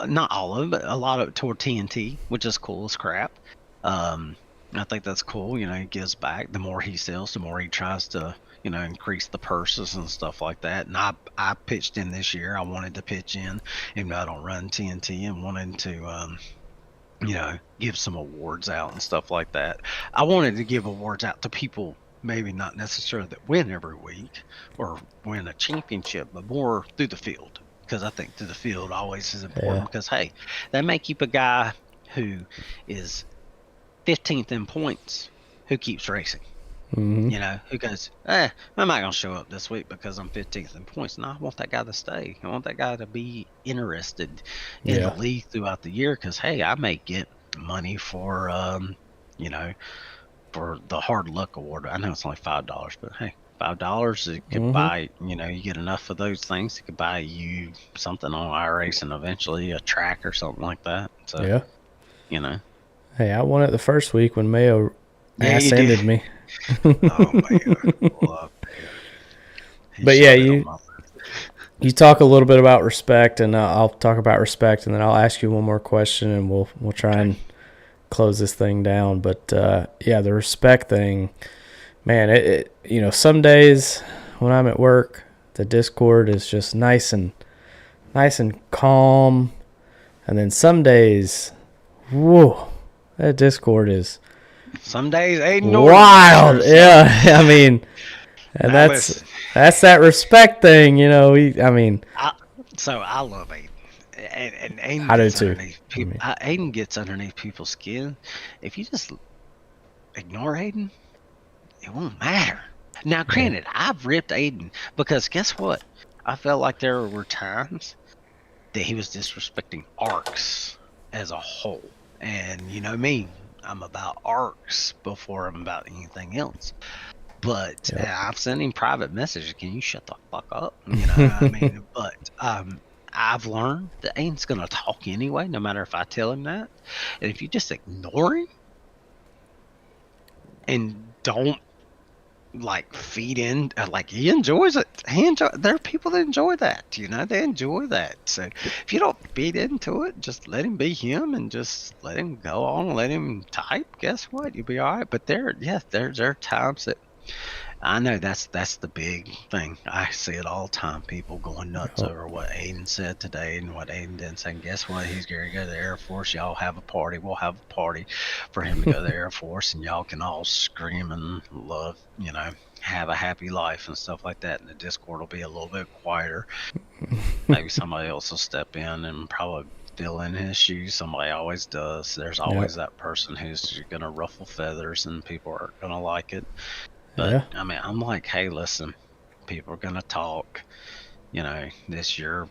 not all of it, but a lot of it toward TNT, which is cool as crap. Um, I think that's cool. He gives back. The more he sells, the more he tries to, increase the purses and stuff like that. And I pitched in this year. I wanted to pitch in, even though I don't run TNT, and wanted to, give some awards out and stuff like that. I wanted to give awards out to people, maybe not necessarily that win every week or win a championship, but more through the field. Because I think through the field always is yeah, important, because hey, that may keep a guy who is 15th in points who keeps racing. hmm, Who goes, I'm not going to show up this week because I'm 15th in points. No, I want that guy to stay. I want that guy to be interested in the yeah, league throughout the year, because, hey, I may get money for, you know, for the hard luck award. I know it's only $5, but hey, $5, it could hmm, buy, you get enough of those things, it could buy you something on iRace and eventually a track or something like that. So, yeah. you know, Hey, I won it the first week when Mayo yeah, you did. ass-ended me. Oh, man. Love Mayo. He But yeah, shot it on you my. you talk a little bit about respect, and I'll talk about respect, and then I'll ask you one more question, and we'll try Okay. and close this thing down. But yeah, the respect thing, man. Some days when I'm at work, the Discord is just nice and calm, and then some days, whoa, that Discord is Some days ain't Norton wild. sure Yeah, something. I mean, and Now listen, that's that respect thing. I mean, I so I love Aiden, and Aiden I do gets too. underneath I people. mean, Aiden gets underneath people's skin. If you just ignore Aiden, it won't matter. Now, yeah, granted, I've ripped Aiden because guess what? I felt like there were times that he was disrespecting ARCS as a whole, and you know me, I'm about ARCS before I'm about anything else. But yep. I've sent him private messages. Can you shut the fuck up? I mean, but I've learned that Aiden's gonna talk anyway, no matter if I tell him that. And if you just ignore him and don't like feed in, like he enjoys it. There are people that enjoy that, you know, they enjoy that. So if you don't feed into it, just let him be him and just let him go on, let him type. Guess what? You'll be all right. But there are times that I know that's the big thing. I see it all the time. People going nuts Oh, over what Aiden said today and what Aiden didn't say. And guess what? He's going to go to the Air Force. Y'all have a party. We'll have a party for him to go to the Air Force, and y'all can all scream and love, you know, have a happy life and stuff like that. And the Discord will be a little bit quieter. Maybe somebody else will step in and probably fill in his shoes. Somebody always does. There's always that person who's going to ruffle feathers, and people are going to like it. But I mean, I'm like, hey, listen, people are gonna talk. You know, this year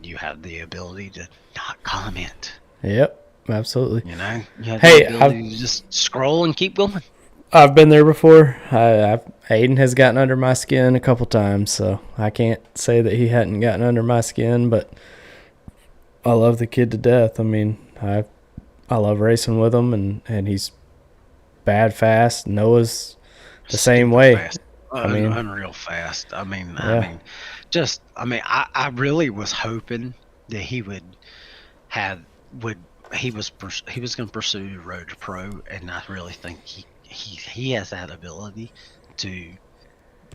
you have the ability to not comment. Yep, absolutely. You know, you have Hey, the ability to just scroll and keep going. I've been there before. Aiden has gotten under my skin a couple times, so I can't say that he hadn't gotten under my skin. But I love the kid to death. I mean, I love racing with him, and he's bad fast. Noah's the same way. Fast. I mean, unreal fast. I mean, I really was hoping that he was going to pursue the road to pro, and I really think he has that ability to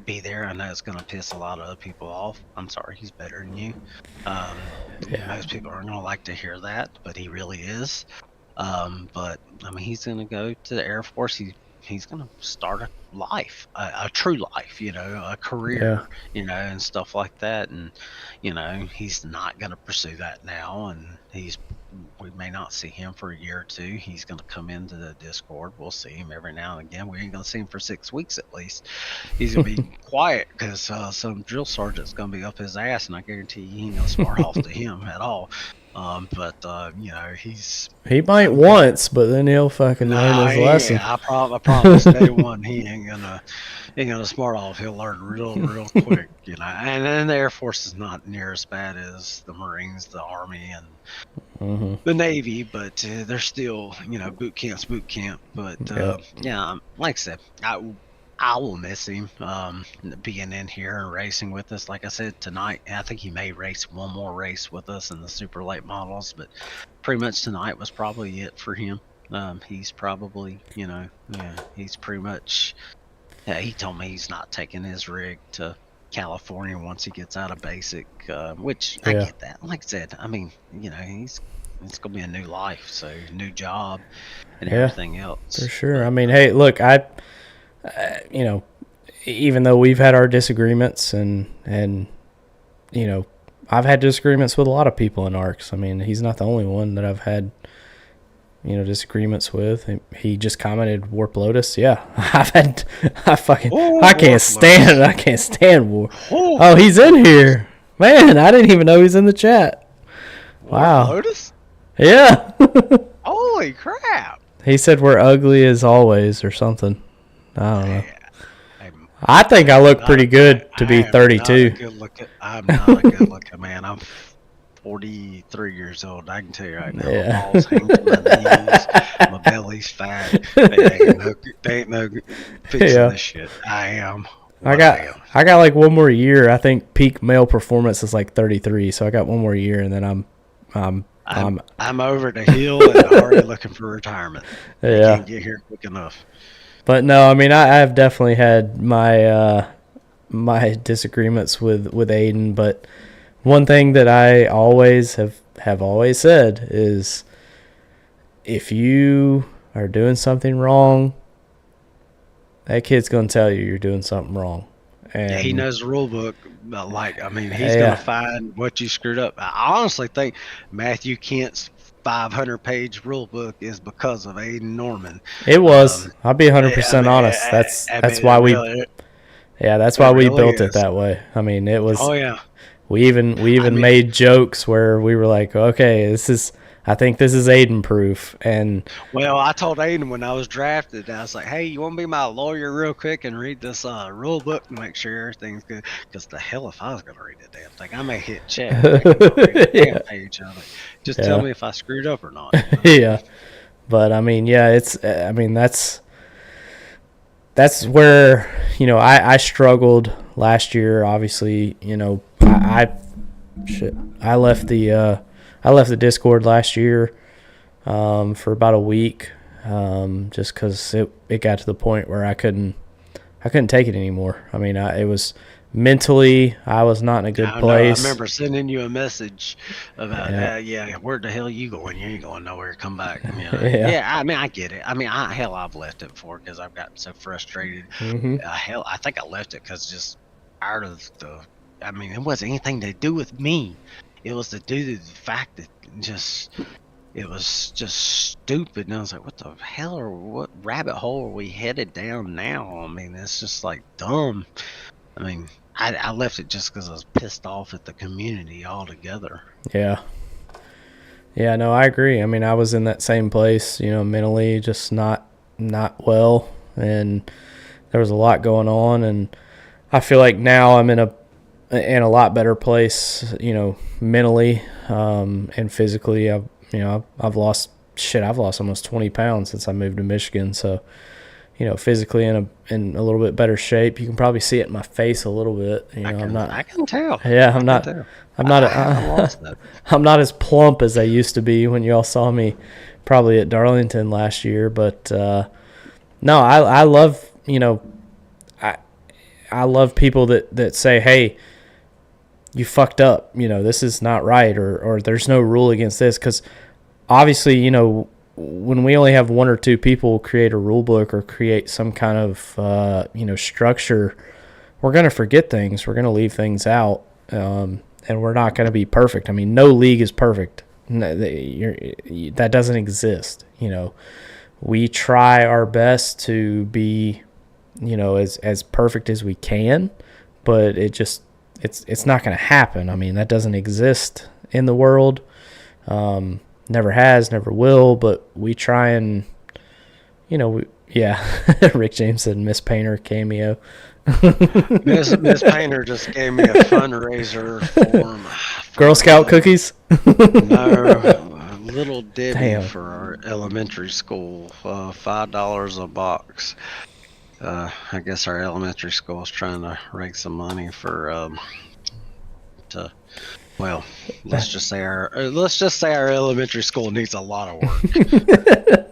be there. I know it's going to piss a lot of other people off. I'm sorry, he's better than you. Most people aren't going to like to hear that, but he really is. But I mean, he's going to go to the Air Force. He's going to start a life, a true life, you know, a career, you know, and stuff like that. And, you know, he's not going to pursue that now. And we may not see him for a year or two. He's going to come into the Discord. We'll see him every now and again. We ain't going to see him for 6 weeks at least. He's going to be quiet because some drill sergeant's going to be up his ass, and I guarantee you he ain't going to smart off to him at all. But you know, he might once, but then he'll fucking learn his lesson. I promise day one he ain't gonna smart off. He'll learn real quick, you know. And then the Air Force is not near as bad as the Marines, the Army, and the Navy, but they're still, you know, boot camp. But yeah, like I said, I will miss him being in here and racing with us. Like I said, tonight, I think he may race one more race with us in the super late models, but pretty much tonight was probably it for him. He's probably, you know, he's pretty much, he told me he's not taking his rig to California once he gets out of basic, which I get that. Like I said, I mean, you know, it's going to be a new life, so new job and everything else. For sure. I mean, hey, look, you know, even though we've had our disagreements and you know, I've had disagreements with a lot of people in ARCS. I mean, he's not the only one that I've had, you know, disagreements with. He just commented Warp Lotus. Yeah, I can't stand Warp. Oh, he's in here. Man, I didn't even know he was in the chat. Wow. Warp Lotus? Yeah. Holy crap. He said we're ugly as always or something. I don't know. I think I look pretty good to be 32. I'm not a good looking man. I'm 43 years old. I can tell you right now. My balls hang to my knees. My belly's fat. They ain't no fixing this shit. I am. I got like one more year. I think peak male performance is like 33. So I got one more year, and then I'm over the hill and already looking for retirement. I can't get here quick enough. But no, I mean, I've definitely had my my disagreements with Aiden. But one thing that I always have always said is, if you are doing something wrong, that kid's gonna tell you you're doing something wrong. And he knows the rule book. Like, I mean, he's gonna find what you screwed up. I honestly think Matthew Kent's 500-page rule book is because of Aiden Norman. It was. I'll be 100% honest. That's why we built it that way. I mean, it was. Oh yeah. We even made jokes where we were like, okay, I think this is Aiden proof. And well, I told Aiden when I was drafted, I was like, hey, you want to be my lawyer real quick and read this rule book and make sure everything's good? Because the hell if I was going to read the damn thing, I may hit check. Page of it. Just tell me if I screwed up or not. You know? Yeah. But I mean, that's that's where, you know, I struggled last year. Obviously, you know, I left the Discord last year for about a week, just because it got to the point where I couldn't take it anymore. I mean, it was mentally, I was not in a good place. I remember sending you a message about, where the hell are you going? You ain't going nowhere. Come back. You know? Yeah, I mean, I get it. I mean, I've left it before because I've gotten so frustrated. I think I left it because just tired of I mean, it wasn't anything to do with me. It was to do with the fact that it was just stupid. And I was like, what the hell, or what rabbit hole are we headed down now? I mean, it's just like dumb. I mean, I left it just because I was pissed off at the community altogether. Yeah. Yeah, no, I agree. I mean, I was in that same place, you know, mentally just not well, and there was a lot going on, and I feel like now I'm in a lot better place, you know, mentally, and physically. I've lost almost 20 pounds since I moved to Michigan, so, you know, physically in a little bit better shape. You can probably see it in my face a little bit. You know, I can tell. Yeah, I'm not as plump as I used to be when you all saw me probably at Darlington last year. But no, I love, you know, I love people that say, hey, you fucked up. You know, this is not right, or there's no rule against this, because obviously, you know, when we only have one or two people create a rule book or create some kind of, you know, structure, we're going to forget things. We're going to leave things out, and we're not going to be perfect. I mean, no league is perfect. That doesn't exist. You know, we try our best to be, you know, as perfect as we can, but it's not going to happen. I mean, that doesn't exist in the world. Never has, never will, but we try and, you know, Rick James said Miss Painter cameo. Miss Painter just gave me a fundraiser form. Girl Scout cookies? No, Little Debbie. Damn. For our elementary school, $5 a box. I guess our elementary school is trying to raise some money for well, let's just say our elementary school needs a lot of work.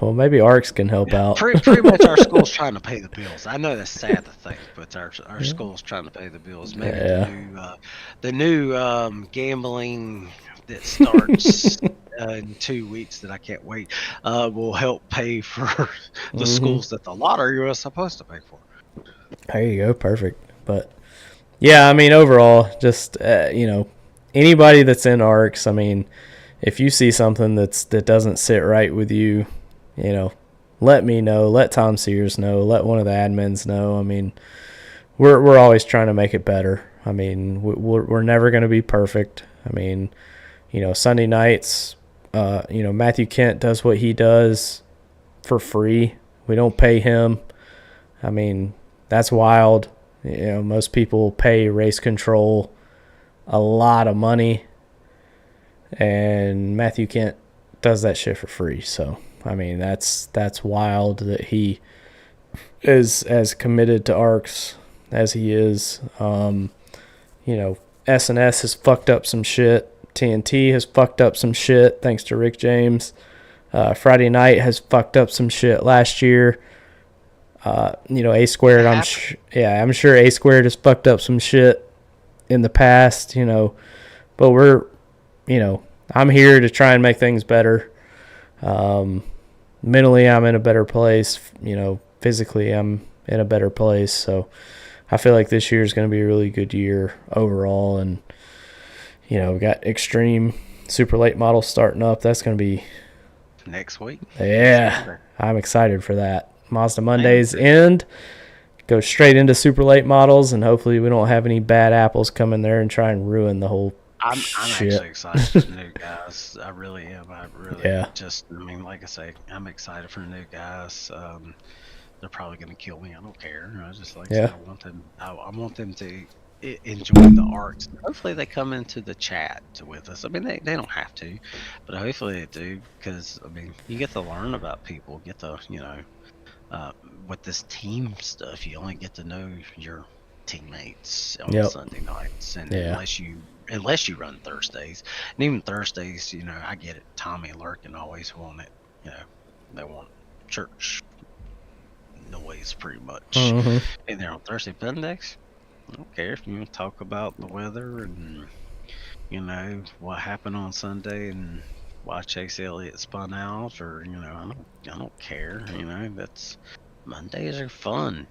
Well, maybe ARCS can help out. Pretty much our school's trying to pay the bills. I know that's sad to think, but our school's trying to pay the bills. Maybe the new gambling that starts in 2 weeks that I can't wait will help pay for the schools that the lottery was supposed to pay for. There you go. Perfect. But yeah, I mean, overall, just, you know, anybody that's in ARCS, I mean, if you see something that doesn't sit right with you, you know, let me know, let Tom Sears know, let one of the admins know. I mean, we're always trying to make it better. I mean, we're never going to be perfect. I mean, you know, Sunday nights, you know, Matthew Kent does what he does for free. We don't pay him. I mean, that's wild. You know, most people pay race control a lot of money, and Matthew Kent does that shit for free. So, I mean, that's wild that he is as committed to ARCS as he is. You know, SNS has fucked up some shit. TNT has fucked up some shit thanks to Rick James. Friday Night has fucked up some shit last year. You know, A Squared, I'm sure A Squared has fucked up some shit in the past, you know, but you know, I'm here to try and make things better. Mentally, I'm in a better place, you know, physically I'm in a better place. So I feel like this year is going to be a really good year overall. And, you know, we got Extreme Super Late Models starting up. That's going to be next week. Yeah, I'm excited for that. Mazda Mondays end, go straight into Super Late Models, and hopefully we don't have any bad apples come in there and try and ruin the whole I'm shit. actually excited for the new guys. I really am. I mean, like I say, I'm excited for the new guys. They're probably going to kill me. I don't care. I just I want them to enjoy the ARCS. Hopefully they come into the chat with us. I mean, they don't have to, but hopefully they do, because I mean, you get to learn about people, get to, you know, uh, with this team stuff, you only get to know your teammates on Yep. Sunday nights, and Yeah. unless you run Thursdays, and even Thursdays, I get it. Tommy and Lurkin always want it. They want church noise pretty much Mm-hmm. in there on Thursday. But next, I don't care if you want to talk about the weather and what happened on Sunday and why Chase Elliott spun out, or I don't care. That's Mondays are fun.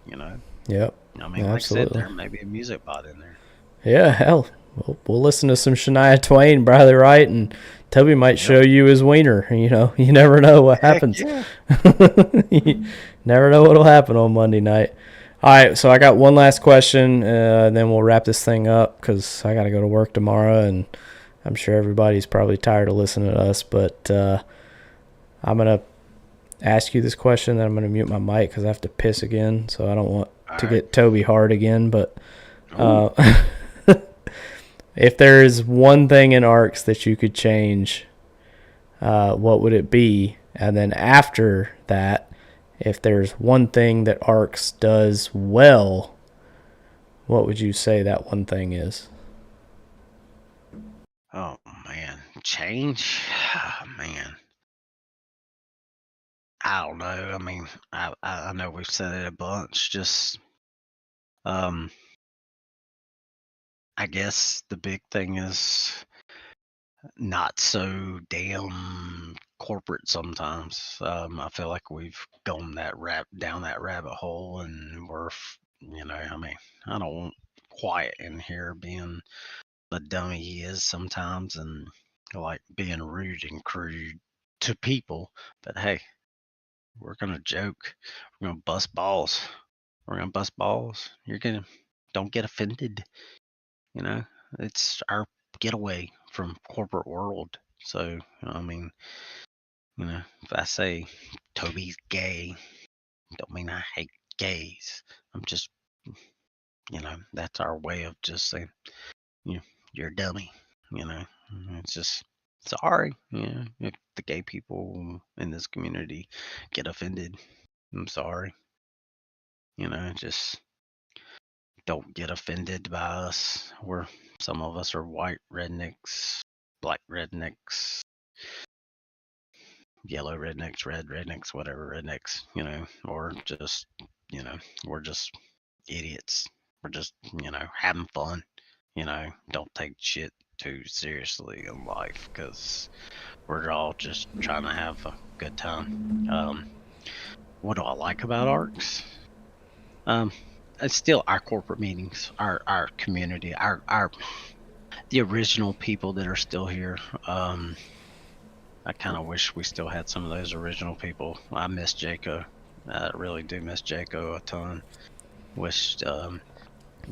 Yep. I mean, like I said, Absolutely. there may be a music bot in there. Yeah, hell, we'll listen to some Shania Twain, Bradley Wright, and Toby might Yep. show you his wiener. You never know what Heck happens. yeah. You never know what'll happen on Monday night. All right, so I got one last question, and then we'll wrap this thing up because I got to go to work tomorrow, and I'm sure everybody's probably tired of listening to us. But I'm gonna ask you this question, then I'm gonna mute my mic because I have to piss again, so I don't want to All right. get Toby hard again. But Ooh. if there is one thing in ARCS that you could change, what would it be? And then after that, if there's one thing that ARCS does well, what would you say that one thing is? Oh man, change. Oh, man, I don't know. I mean, I know we've said it a bunch. Just I guess the big thing is not so damn corporate sometimes. I feel like we've gone down that rabbit hole, and I mean, I don't want quiet in here being the dummy he is sometimes, and like being rude and crude to people. But hey, we're gonna joke. We're gonna bust balls. We're gonna bust balls. Don't get offended. You know, it's our getaway from corporate world. So, I mean, if I say Toby's gay, don't mean I hate gays. I'm just, that's our way of just saying, you, you're a dummy. It's just sorry. If the gay people in this community get offended, I'm sorry. Just don't get offended by us. Some of us are white rednecks, black rednecks, yellow rednecks, red rednecks, whatever rednecks, or just, we're just idiots. We're just, having fun. Don't take shit too seriously in life because we're all just trying to have a good time. What do I like about ARCS? It's still our corporate meetings, our community, the original people that are still here. I kind of wish we still had some of those original people. I miss Jaco. I really do miss Jaco a ton. Wish,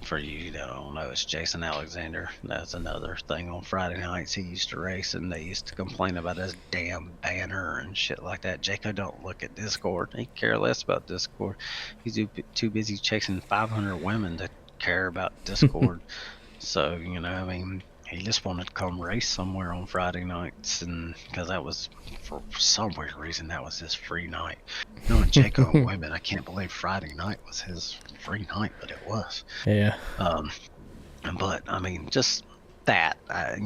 for you that don't know, it's Jason Alexander. That's another thing on Friday nights. He used to race, and they used to complain about his damn banner and shit like that. Jaco don't look at Discord. He care less about Discord. He's too busy chasing 500 women to care about Discord. So, I mean, he just wanted to come race somewhere on Friday nights, and because that was, for some weird reason, that was his free night. Knowing Jaco and women, I can't believe Friday night was his free night, but it was. Yeah. But I mean, just that, I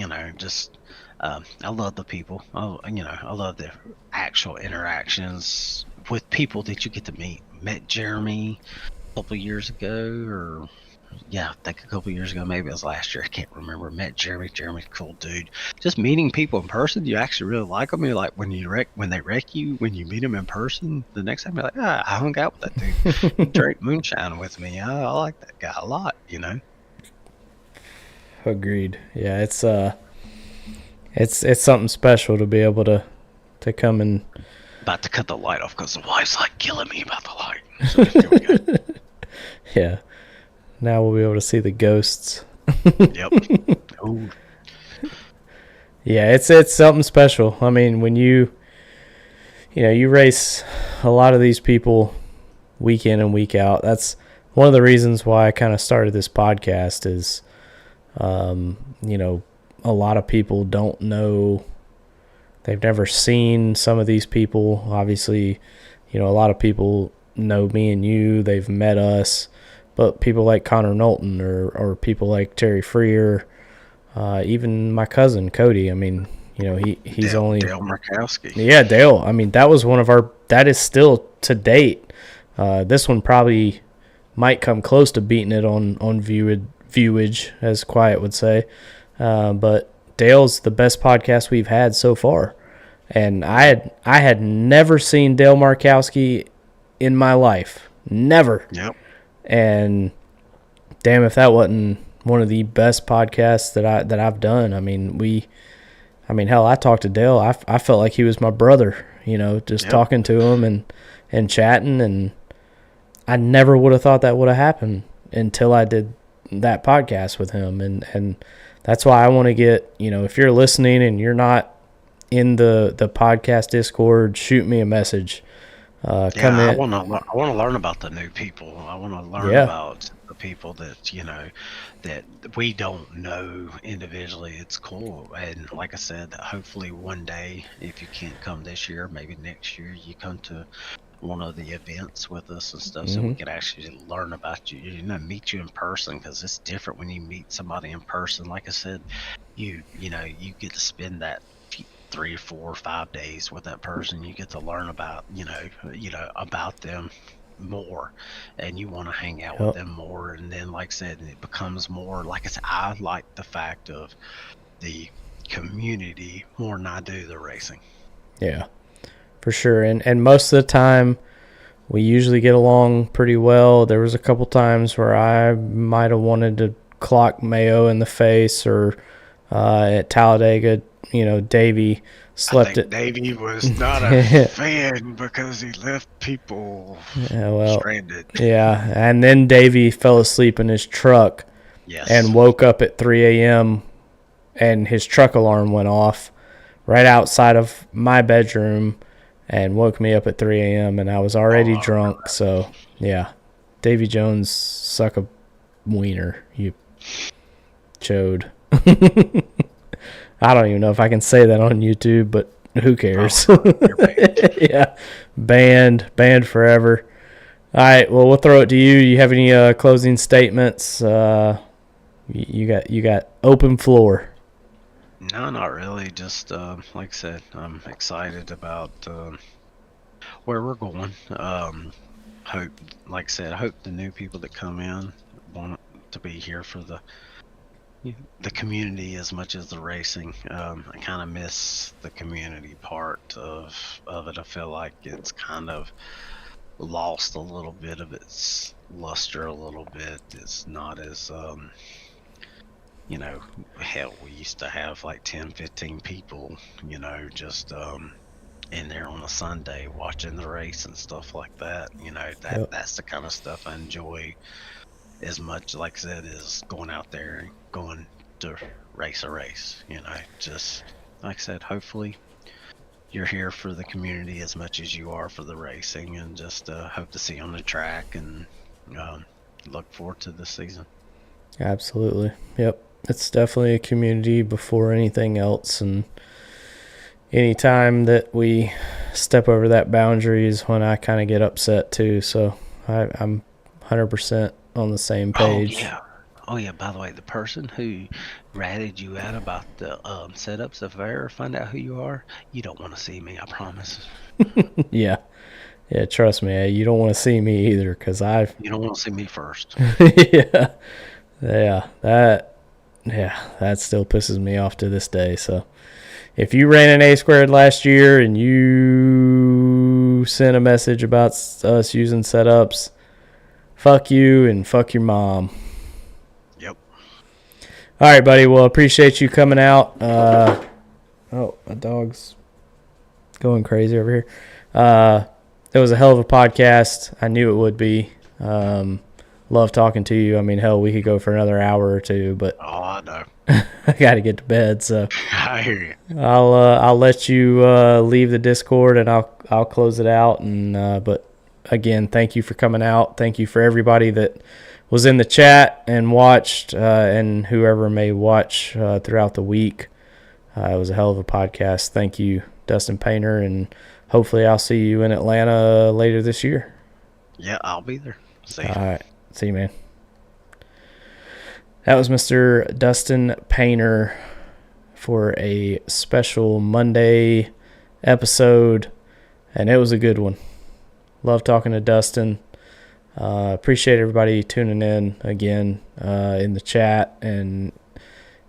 love the people. I love the actual interactions with people that you get to meet. Met Jeremy a couple years ago, or yeah, I think a couple years ago, maybe it was last year. I can't remember. Met Jeremy. Jeremy's a cool dude. Just meeting people in person, you actually really like them. You're like when they wreck you, when you meet them in person, the next time you're like, I hung out with that dude. He drank moonshine with me. I like that guy a lot. Agreed. Yeah, it's something special to be able to come and About to cut the light off because the wife's like killing me about the light. So here we go. yeah. Now we'll be able to see the ghosts. Yep. Ooh. Yeah, it's something special. I mean, when you race a lot of these people week in and week out. That's one of the reasons why I kind of started this podcast is, a lot of people don't know, they've never seen some of these people. Obviously, a lot of people know me and you, they've met us, but people like Connor Knowlton or people like Terry Freer, even my cousin Cody. I mean, you know, he's Dale, only Dale Murkowski. Yeah, Dale. I mean, that was that is still to date. This one probably might come close to beating it on viewage, as Quiet would say. But Dale's the best podcast we've had so far. And I had never seen Dale Markowski in my life. Never. Yep. And damn if that wasn't one of the best podcasts that I've done. I mean, hell, I talked to Dale. I felt like he was my brother, you know, just talking to him and chatting, and I never would have thought that would have happened until I did that podcast with him. And that's why I want to get, you know, if you're listening and you're not in the podcast Discord, shoot me a message. Come in. I want to learn about the new people. I want to learn about the people that, you know, that we don't know individually. It's cool. And like I said, hopefully one day, if you can't come this year, maybe next year, you come to one of the events with us and stuff, so we can actually learn about you, you know, meet you in person, because it's different when you meet somebody in person. Like I said, you know, you get to spend that 3, 4, 5 days with that person. You get to learn about, you know about them more, and you want to hang out with them more. And then, like I said, it becomes more, like I said, I like the fact of the community more than I do the racing. Yeah, for sure. And most of the time we usually get along pretty well. There was a couple times where I might have wanted to clock Mayo in the face, or at Talladega, you know, Davey slept it. Davey was not a fan because he left people stranded. Yeah, and then Davey fell asleep in his truck and woke up at 3 a.m. and his truck alarm went off right outside of my bedroom and woke me up at 3 a.m. and I was already drunk. So, yeah, Davy Jones, suck a wiener, you chode. I don't even know if I can say that on YouTube, but who cares? Yeah, banned forever. All right, well, we'll throw it to you. You have any closing statements? You got open floor. No, not really. Just like I said, I'm excited about where we're going. Hope, like I said, I hope the new people that come in want to be here for the community as much as the racing. I kind of miss the community part of it. I feel like it's kind of lost a little bit of its luster a little bit. It's not as you know, hell, we used to have like 10, 15 people, you know, just in there on a Sunday watching the race and stuff like that. You know, that's the kind of stuff I enjoy as much, like I said, is going out there and going to race a race. You know, just like I said, hopefully you're here for the community as much as you are for the racing, and just hope to see you on the track, and look forward to this season. Absolutely. Yep. It's definitely a community before anything else, and anytime that we step over that boundary is when I kind of get upset too. So I'm 100% on the same page. Oh yeah. By the way, the person who ratted you out about the setups, if I ever find out who you are, you don't want to see me. I promise. Yeah. Trust me. You don't want to see me either, because you don't want to see me first. That still pisses me off to this day. So if you ran an A² last year and you sent a message about us using setups, fuck you and fuck your mom. Yep. All right, buddy. Well, appreciate you coming out. My dog's going crazy over here. It was a hell of a podcast. I knew it would be. Love talking to you. I mean, hell, we could go for another hour or two, but I know. I got to get to bed. So I hear you. I'll let you leave the Discord, and I'll close it out. And but again, thank you for coming out. Thank you for everybody that was in the chat and watched, and whoever may watch throughout the week. It was a hell of a podcast. Thank you, Dustin Painter, and hopefully I'll see you in Atlanta later this year. Yeah, I'll be there. See All ya. right. See you, man. That was Mr. Dustin Painter for a special Monday episode, and it was a good one. Love talking to Dustin. Appreciate everybody tuning in again in the chat and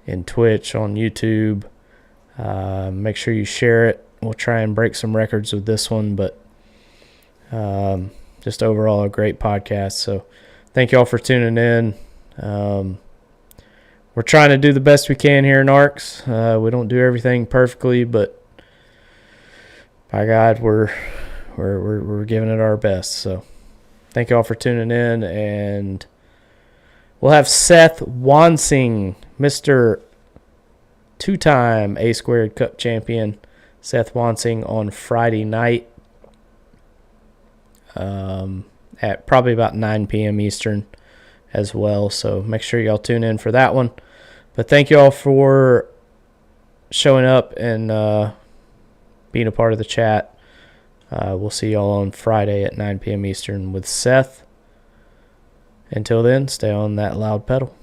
in Twitch, on YouTube. Make sure you share it. We'll try and break some records with this one, but just overall a great podcast. So thank you all for tuning in. We're trying to do the best we can here in ARCS. We don't do everything perfectly, but by God, we're giving it our best. So thank you all for tuning in, and we'll have Seth Wansing, Mr. two-time A-Squared Cup champion, Seth Wansing, on Friday night at probably about 9 p.m. Eastern as well. So make sure y'all tune in for that one. But thank you all for showing up and being a part of the chat. We'll see y'all on Friday at 9 p.m. Eastern with Seth. Until then, stay on that loud pedal.